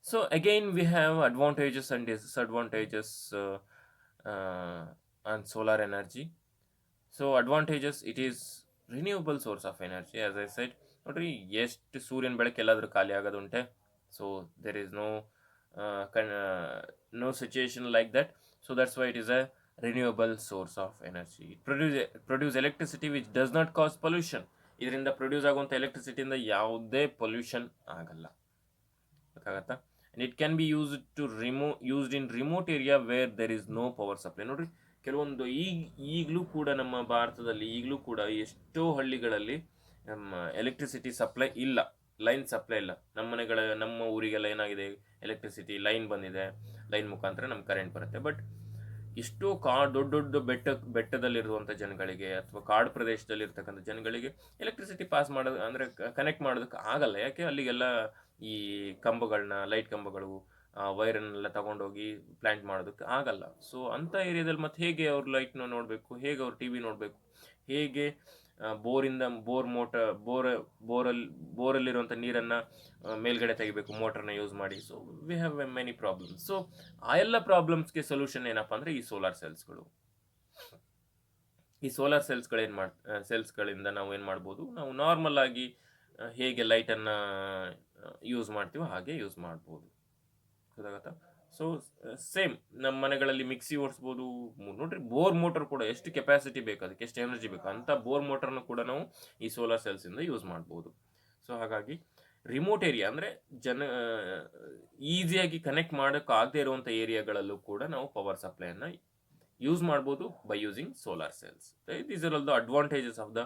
So again we have advantages and disadvantages on solar energy. So advantages, it is renewable source of energy. As I said, ನೋಡ್ರಿ ಎಷ್ಟು ಸೂರ್ಯನ ಬೆಳಕು ಎಲ್ಲಾದರೂ ಖಾಲಿ ಆಗೋದುಂಟೆ. So there is no situation like that. So that's why it is a renewable source of energy. It produce electricity which does not cause pollution. ಇದರಿಂದ produce ಆಗುವಂಥ ಎಲೆಕ್ಟ್ರಿಸಿಟಿಯಿಂದ ಯಾವುದೇ ಪೊಲ್ಯೂಷನ್ ಆಗಲ್ಲ. ಗೊತ್ತಾಗತ್ತಾ? and it can be used in remote area where there is no power supply. ನೋಡ್ರಿ ಕೆಲವೊಂದು ಈಗಲೂ ಕೂಡ ನಮ್ಮ ಭಾರತದಲ್ಲಿ ಈಗಲೂ ಕೂಡ ಎಷ್ಟೋ ಹಳ್ಳಿಗಳಲ್ಲಿ ನಮ್ಮ ಎಲೆಕ್ಟ್ರಿಸಿಟಿ ಸಪ್ಲೈ ಇಲ್ಲ, ಲೈನ್ ಸಪ್ಲೈ ಇಲ್ಲ. ನಮ್ಮ ಊರಿಗೆಲ್ಲ ಏನಾಗಿದೆ, ಎಲೆಕ್ಟ್ರಿಸಿಟಿ ಲೈನ್ ಬಂದಿದೆ, ಲೈನ್ ಮುಖಾಂತರ ನಮ್ಗೆ ಕರೆಂಟ್ ಬರುತ್ತೆ. ಬಟ್ ಎಷ್ಟೋ ದೊಡ್ಡ ಬೆಟ್ಟದಲ್ಲಿರುವಂಥ ಜನಗಳಿಗೆ ಅಥವಾ ಕಾಡು ಪ್ರದೇಶದಲ್ಲಿ ಇರ್ತಕ್ಕಂಥ ಜನಗಳಿಗೆ ಎಲೆಕ್ಟ್ರಿಸಿಟಿ ಪಾಸ್ ಮಾಡೋದು ಅಂದರೆ ಕನೆಕ್ಟ್ ಮಾಡೋದಕ್ಕೆ ಆಗಲ್ಲ. ಯಾಕೆ? ಅಲ್ಲಿಗೆಲ್ಲ ಈ ಲೈಟ್ ಕಂಬಗಳು ವೈರನ್ನೆಲ್ಲ ತಗೊಂಡೋಗಿ ಪ್ಲಾಂಟ್ ಮಾಡೋದಕ್ಕೆ ಆಗಲ್ಲ. ಸೊ ಅಂಥ ಏರಿಯಾದಲ್ಲಿ ಮತ್ತೆ ಹೇಗೆ ಅವ್ರು ಲೈಟ್ನ ನೋಡಬೇಕು, ಹೇಗೆ ಅವ್ರು ಟಿ ವಿ ನೋಡಬೇಕು, ಹೇಗೆ ಬೋರಲ್ಲಿರುವಂಥ ನೀರನ್ನು ಮೇಲ್ಗಡೆ ತೆಗಿಬೇಕು ಮೋಟರ್ನ ಯೂಸ್ ಮಾಡಿ. So we have many problems. So ಆ ಎಲ್ಲ ಪ್ರಾಬ್ಲಮ್ಸ್ಗೆ ಸೊಲ್ಯೂಷನ್ ಏನಪ್ಪ ಅಂದರೆ ಈ ಸೋಲಾರ್ ಸೆಲ್ಸ್ಗಳು. ಈ ಸೋಲಾರ್ ಸೆಲ್ಸ್ಗಳಿಂದ ನಾವು ಏನು ಮಾಡ್ಬೋದು, ನಾವು ನಾರ್ಮಲ್ ಆಗಿ ಹೇಗೆ ಲೈಟನ್ನು ಯೂಸ್ ಮಾಡ್ತೀವೋ ಹಾಗೆ ಯೂಸ್ ಮಾಡ್ಬೋದು. ಗೊತ್ತಾಗತ್ತಾ? ಸೊ ಸೇಮ್ ನಮ್ಮ ಮನೆಗಳಲ್ಲಿ ಮಿಕ್ಸಿ ಓಡಿಸ್ಬೋದು. ನೋಡ್ರಿ ಬೋರ್ ಮೋಟರ್ ಕೂಡ ಎಷ್ಟು ಕೆಪಾಸಿಟಿ ಬೇಕು, ಅದಕ್ಕೆ ಎಷ್ಟು ಎನರ್ಜಿ ಬೇಕು, ಅಂಥ ಬೋರ್ ಮೋಟರ್ನ ಕೂಡ ನಾವು ಈ ಸೋಲಾರ್ ಸೆಲ್ಸಿಂದ ಯೂಸ್ ಮಾಡ್ಬೋದು. ಸೊ ಹಾಗಾಗಿ ರಿಮೋಟ್ ಏರಿಯಾ ಅಂದರೆ ಈಸಿಯಾಗಿ ಕನೆಕ್ಟ್ ಮಾಡೋಕ್ಕಾಗದೇ ಇರುವಂಥ ಏರಿಯಾಗಳಲ್ಲೂ ಕೂಡ ನಾವು ಪವರ್ ಸಪ್ಲೈಯನ್ನು ಯೂಸ್ ಮಾಡ್ಬೋದು by using solar cells. These are all the advantages of the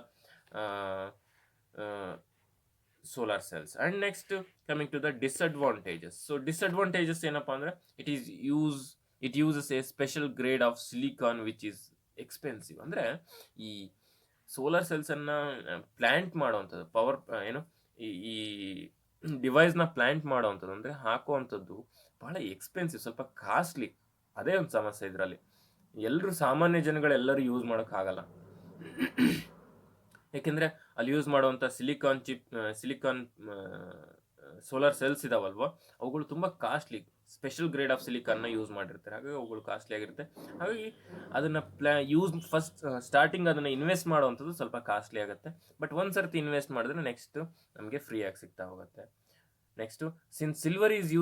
solar cells. And next, coming to the disadvantages. So disadvantages ಏನಪ್ಪ ಅಂದ್ರೆ it uses a special grade of silicon which is expensive. ಅಂದ್ರೆ ಈ solar cells ಅನ್ನ plant ಮಾಡುವಂಥದ್ದು ಈ ಡಿವೈಸ್ನ plant ಮಾಡುವಂಥದ್ದು ಅಂದರೆ ಹಾಕುವಂಥದ್ದು ಬಹಳ ಎಕ್ಸ್ಪೆನ್ಸಿವ್, ಸ್ವಲ್ಪ ಕಾಸ್ಟ್ಲಿ. ಅದೇ ಒಂದು ಸಮಸ್ಯೆ ಇದರಲ್ಲಿ. ಸಾಮಾನ್ಯ ಜನಗಳೆಲ್ಲರೂ ಯೂಸ್ ಮಾಡೋಕ್ಕಾಗಲ್ಲ. ಯಾಕೆಂದರೆ ಅಲ್ಲಿ ಯೂಸ್ ಮಾಡುವಂಥ ಸಿಲಿಕಾನ್ ಸೋಲಾರ್ ಸೆಲ್ಸ್ ಇದಾವಲ್ವ, ಅವುಗಳು ತುಂಬ ಕಾಸ್ಟ್ಲಿ. ಸ್ಪೆಷಲ್ ಗ್ರೇಡ್ ಆಫ್ ಸಿಲಿಕಾನ್ನ ಯೂಸ್ ಮಾಡಿರ್ತಾರೆ, ಹಾಗಾಗಿ ಅವುಗಳು ಕಾಸ್ಟ್ಲಿ ಆಗಿರುತ್ತೆ. ಹಾಗಾಗಿ ಅದನ್ನು ಸ್ಟಾರ್ಟಿಂಗ್ ಅದನ್ನು ಇನ್ವೆಸ್ಟ್ ಮಾಡುವಂಥದ್ದು ಸ್ವಲ್ಪ ಕಾಸ್ಟ್ಲಿ ಆಗುತ್ತೆ. ಬಟ್ ಒಂದು ಸರ್ತಿ ಇನ್ವೆಸ್ಟ್ ಮಾಡಿದ್ರೆ ನೆಕ್ಸ್ಟ್ ನಮಗೆ ಫ್ರೀಯಾಗಿ ಸಿಗ್ತಾ ಹೋಗುತ್ತೆ. Next since silver is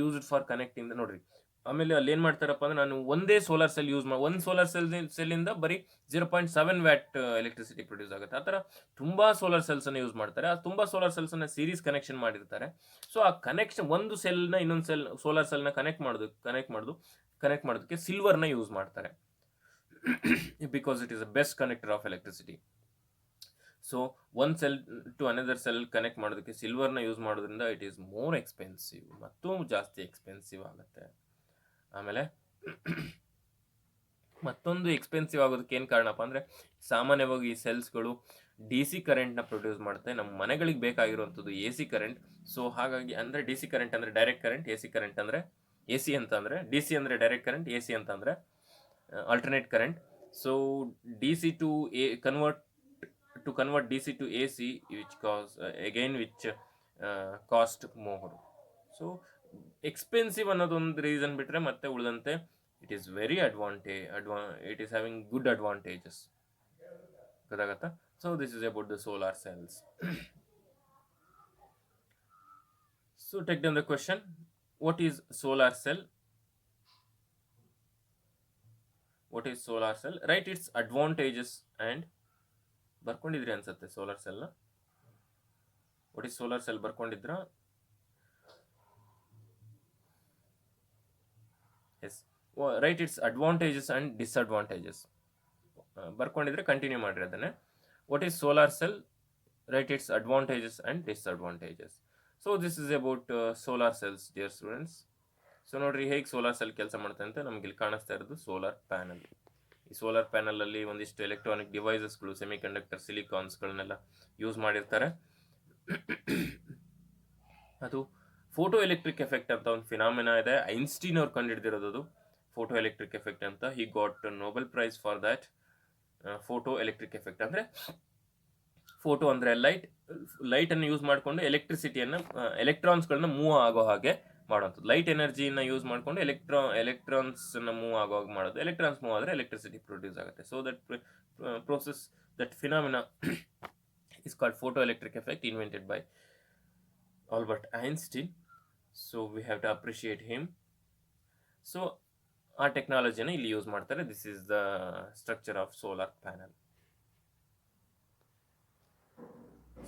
used for connecting. ನೋಡ್ರಿ ಆಮೇಲೆ ಅಲ್ಲಿ ಏನು ಮಾಡ್ತಾರಪ್ಪ ಅಂದರೆ, ನಾನು ಒಂದೇ ಸೋಲಾರ್ ಸೆಲ್ ಒಂದು ಸೋಲಾರ್ ಸೆಲ್ಲಿಂದ ಬರೀ 0.7 ವ್ಯಾಟ್ ಎಲೆಕ್ಟ್ರಿಸಿಟಿ ಪ್ರೊಡ್ಯೂಸ್ ಆಗುತ್ತೆ. ಆ ಥರ ತುಂಬ ಸೋಲಾರ್ ಸೆಲ್ಸನ್ನು ಯೂಸ್ ಮಾಡ್ತಾರೆ. ಆ ತುಂಬ ಸೋಲಾರ್ ಸೆಲ್ಸನ್ನು ಸೀರೀಸ್ ಕನೆಕ್ಷನ್ ಮಾಡಿರ್ತಾರೆ. ಸೊ ಆ ಕನೆಕ್ಷನ್ ಒಂದು ಸೆಲ್ನ ಇನ್ನೊಂದು ಸೋಲಾರ್ ಸೆಲ್ನ ಕನೆಕ್ಟ್ ಮಾಡೋದಕ್ಕೆ ಸಿಲ್ವರ್ನ ಯೂಸ್ ಮಾಡ್ತಾರೆ. Because it is a best connector of electricity. So ಒಂದು cell to another cell connect ಮಾಡೋದಕ್ಕೆ ಸಿಲ್ವರ್ನ ಯೂಸ್ ಮಾಡೋದ್ರಿಂದ ಇಟ್ ಈಸ್ ಮೋರ್ ಎಕ್ಸ್ಪೆನ್ಸಿವ್, ಮತ್ತೂ ಜಾಸ್ತಿ ಎಕ್ಸ್ಪೆನ್ಸಿವ್ ಆಗುತ್ತೆ. ಆಮೇಲೆ ಮತ್ತೊಂದು ಎಕ್ಸ್ಪೆನ್ಸಿವ್ ಆಗೋದಕ್ಕೆ ಏನು ಕಾರಣಪ್ಪ ಅಂದರೆ, ಸಾಮಾನ್ಯವಾಗಿ ಈ ಸೆಲ್ಸ್ಗಳು ಡಿ ಸಿ ಕರೆಂಟ್ನ ಪ್ರೊಡ್ಯೂಸ್ ಮಾಡುತ್ತೆ. ನಮ್ಮ ಮನೆಗಳಿಗೆ ಬೇಕಾಗಿರುವಂಥದ್ದು ಎ ಸಿ ಕರೆಂಟ್. ಸೊ ಹಾಗಾಗಿ ಅಂದರೆ ಡಿ ಸಿ ಕರೆಂಟ್ ಅಂದರೆ direct current, A C current ಅಂದರೆ ಎ ಸಿ ಅಂತ ಅಂದರೆ ಡಿ ಸಿ ಅಂದರೆ ಡೈರೆಕ್ಟ್ ಕರೆಂಟ್, ಎ ಸಿ ಅಂತ ಅಂದರೆ alternate current. So DC to a convert to convert DC to AC, which cause again which cost more. So expensive ಅನ್ನೋದೊಂದು reason ಬಿಟ್ರೆ ಮತ್ತೆ ಉಳಿದಂತೆ it is very it is having good advantages. ಗೊತ್ತಾಗತ್ತಾ? So this is about the solar cells. So take down the question, what is solar cell? What is solar cell? Right its advantages and ಬರ್ಕೊಂಡಿದ್ರಿ ಅನ್ಸುತ್ತೆ solar ಸೆಲ್ನ. What is solar cell ಬರ್ಕೊಂಡಿದ್ರಾ? Yes, right its advantages and disadvantages. ಬರ್ಕೊಂಡಿದ್ರೆ continue ಮಾಡಿರಿ ಅದನ್ನೇ. What is solar cell? Right its advantages and disadvantages. So this is about solar cells dear students. So ನೋಡ್ರಿ ಹೇಗೆ solar cell ಕೆಲಸ ಮಾಡುತ್ತೆ ಅಂತ. ನಮ್ಗೆ ಇಲ್ಲಿ ಕಾಣಿಸ್ತಾ ಇರೋದು ಸೋಲಾರ್ ಪ್ಯಾನಲ್. ಈ ಸೋಲಾರ್ ಪ್ಯಾನಲಲ್ಲಿ ಒಂದಿಷ್ಟು ಎಲೆಕ್ಟ್ರಾನಿಕ್ ಡಿವೈಸಸ್ಗಳು, ಸೆಮಿ ಕಂಡಕ್ಟರ್, ಸಿಲಿಕಾನ್ಸ್ಗಳನ್ನೆಲ್ಲ ಯೂಸ್ ಮಾಡಿರ್ತಾರೆ. ಅದು ಫೋಟೋ ಎಲೆಕ್ಟ್ರಿಕ್ ಎಫೆಕ್ಟ್ ಅಂತ ಒಂದು ಫಿನಾಮಿನಾ ಇದೆ. ಐನ್ಸ್ಟೀನ್ ಅವ್ರು ಕಂಡುಹಿಡಿದಿರೋದು ಅದು ಫೋಟೋ ಎಲೆಕ್ಟ್ರಿಕ್ ಎಫೆಕ್ಟ್ ಅಂತ. He got Nobel prize for that. Photo electric effect ಅಂದರೆ ಫೋಟೋ ಅಂದರೆ ಲೈಟನ್ನು ಯೂಸ್ ಮಾಡಿಕೊಂಡು ಎಲೆಕ್ಟ್ರಿಸಿಟಿಯನ್ನು, ಎಲೆಕ್ಟ್ರಾನ್ಸ್ಗಳನ್ನ ಮೂವ್ ಆಗೋ ಹಾಗೆ ಮಾಡುವಂಥದ್ದು. ಲೈಟ್ ಎನರ್ಜಿನ ಯೂಸ್ ಮಾಡಿಕೊಂಡು ಎಲೆಕ್ಟ್ರಾನ್ಸನ್ನು ಮೂವ್ ಆಗೋ ಹಾಗೆ ಮಾಡೋದು. ಎಲೆಕ್ಟ್ರಾನ್ಸ್ ಮೂವ್ ಆದರೆ ಎಲೆಕ್ಟ್ರಿಸಿಟಿ ಪ್ರೊಡ್ಯೂಸ್ ಆಗುತ್ತೆ. So that process, that phenomena is called photoelectric effect, invented by Albert Einstein. So we have to appreciate him. So ಆ ಟೆಕ್ನಾಲಜಿನ ಇಲ್ಲಿ ಯೂಸ್ ಮಾಡ್ತಾರೆ. This is the structure of solar panel.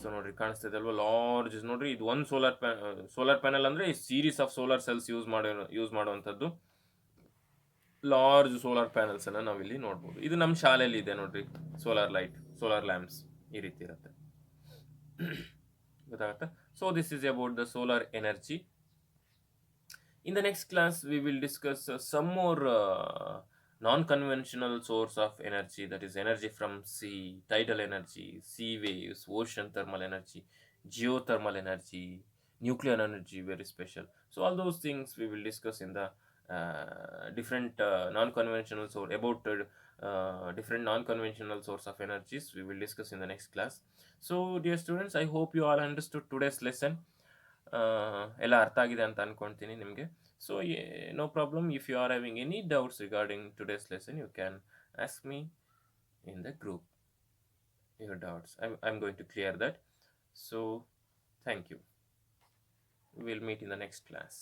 So ನೋಡ್ರಿ ಕಾಣಿಸ್ತಿದೆ ಅಲ್ವಾ, large ನೋಡ್ರಿ. ಇದು ಒಂದು ಸೋಲಾರ್ ಪ್ಯಾನಲ್ ಅಂದರೆ ಈ series of solar cells use ಮಾಡುವಂಥದ್ದು. ಲಾರ್ಜ್ ಸೋಲಾರ್ ಪ್ಯಾನಲ್ಸ್ ಅನ್ನ ನಾವಿಲ್ಲಿ ನೋಡ್ಬೋದು. ಇದು ನಮ್ಮ ಶಾಲೆಯಲ್ಲಿ ಇದೆ ನೋಡ್ರಿ, ಸೋಲಾರ್ ಲ್ಯಾಂಪ್ಸ್ ಈ ರೀತಿ ಇರುತ್ತೆ. ಗೊತ್ತಾಗತ್ತಾ? So this is about the solar energy. In the next class, we will discuss some more non-conventional source of energy, that is energy from sea, tidal energy, sea waves, ocean thermal energy, geothermal energy, nuclear energy, very special. So all those things we will discuss in the different non-conventional source, about different non-conventional source of energies we will discuss in the next class. So dear students, I hope you all understood today's lesson. ಎಲ್ಲ ಅರ್ಥ ಆಗಿದೆ ಅಂತ ಅನ್ಕೊಳ್ತೀನಿ ನಿಮಗೆ. So no problem, if you are having any doubts regarding today's lesson, you can ask me in the group your doubts. I am going to clear that. So thank you. Will meet in the next class.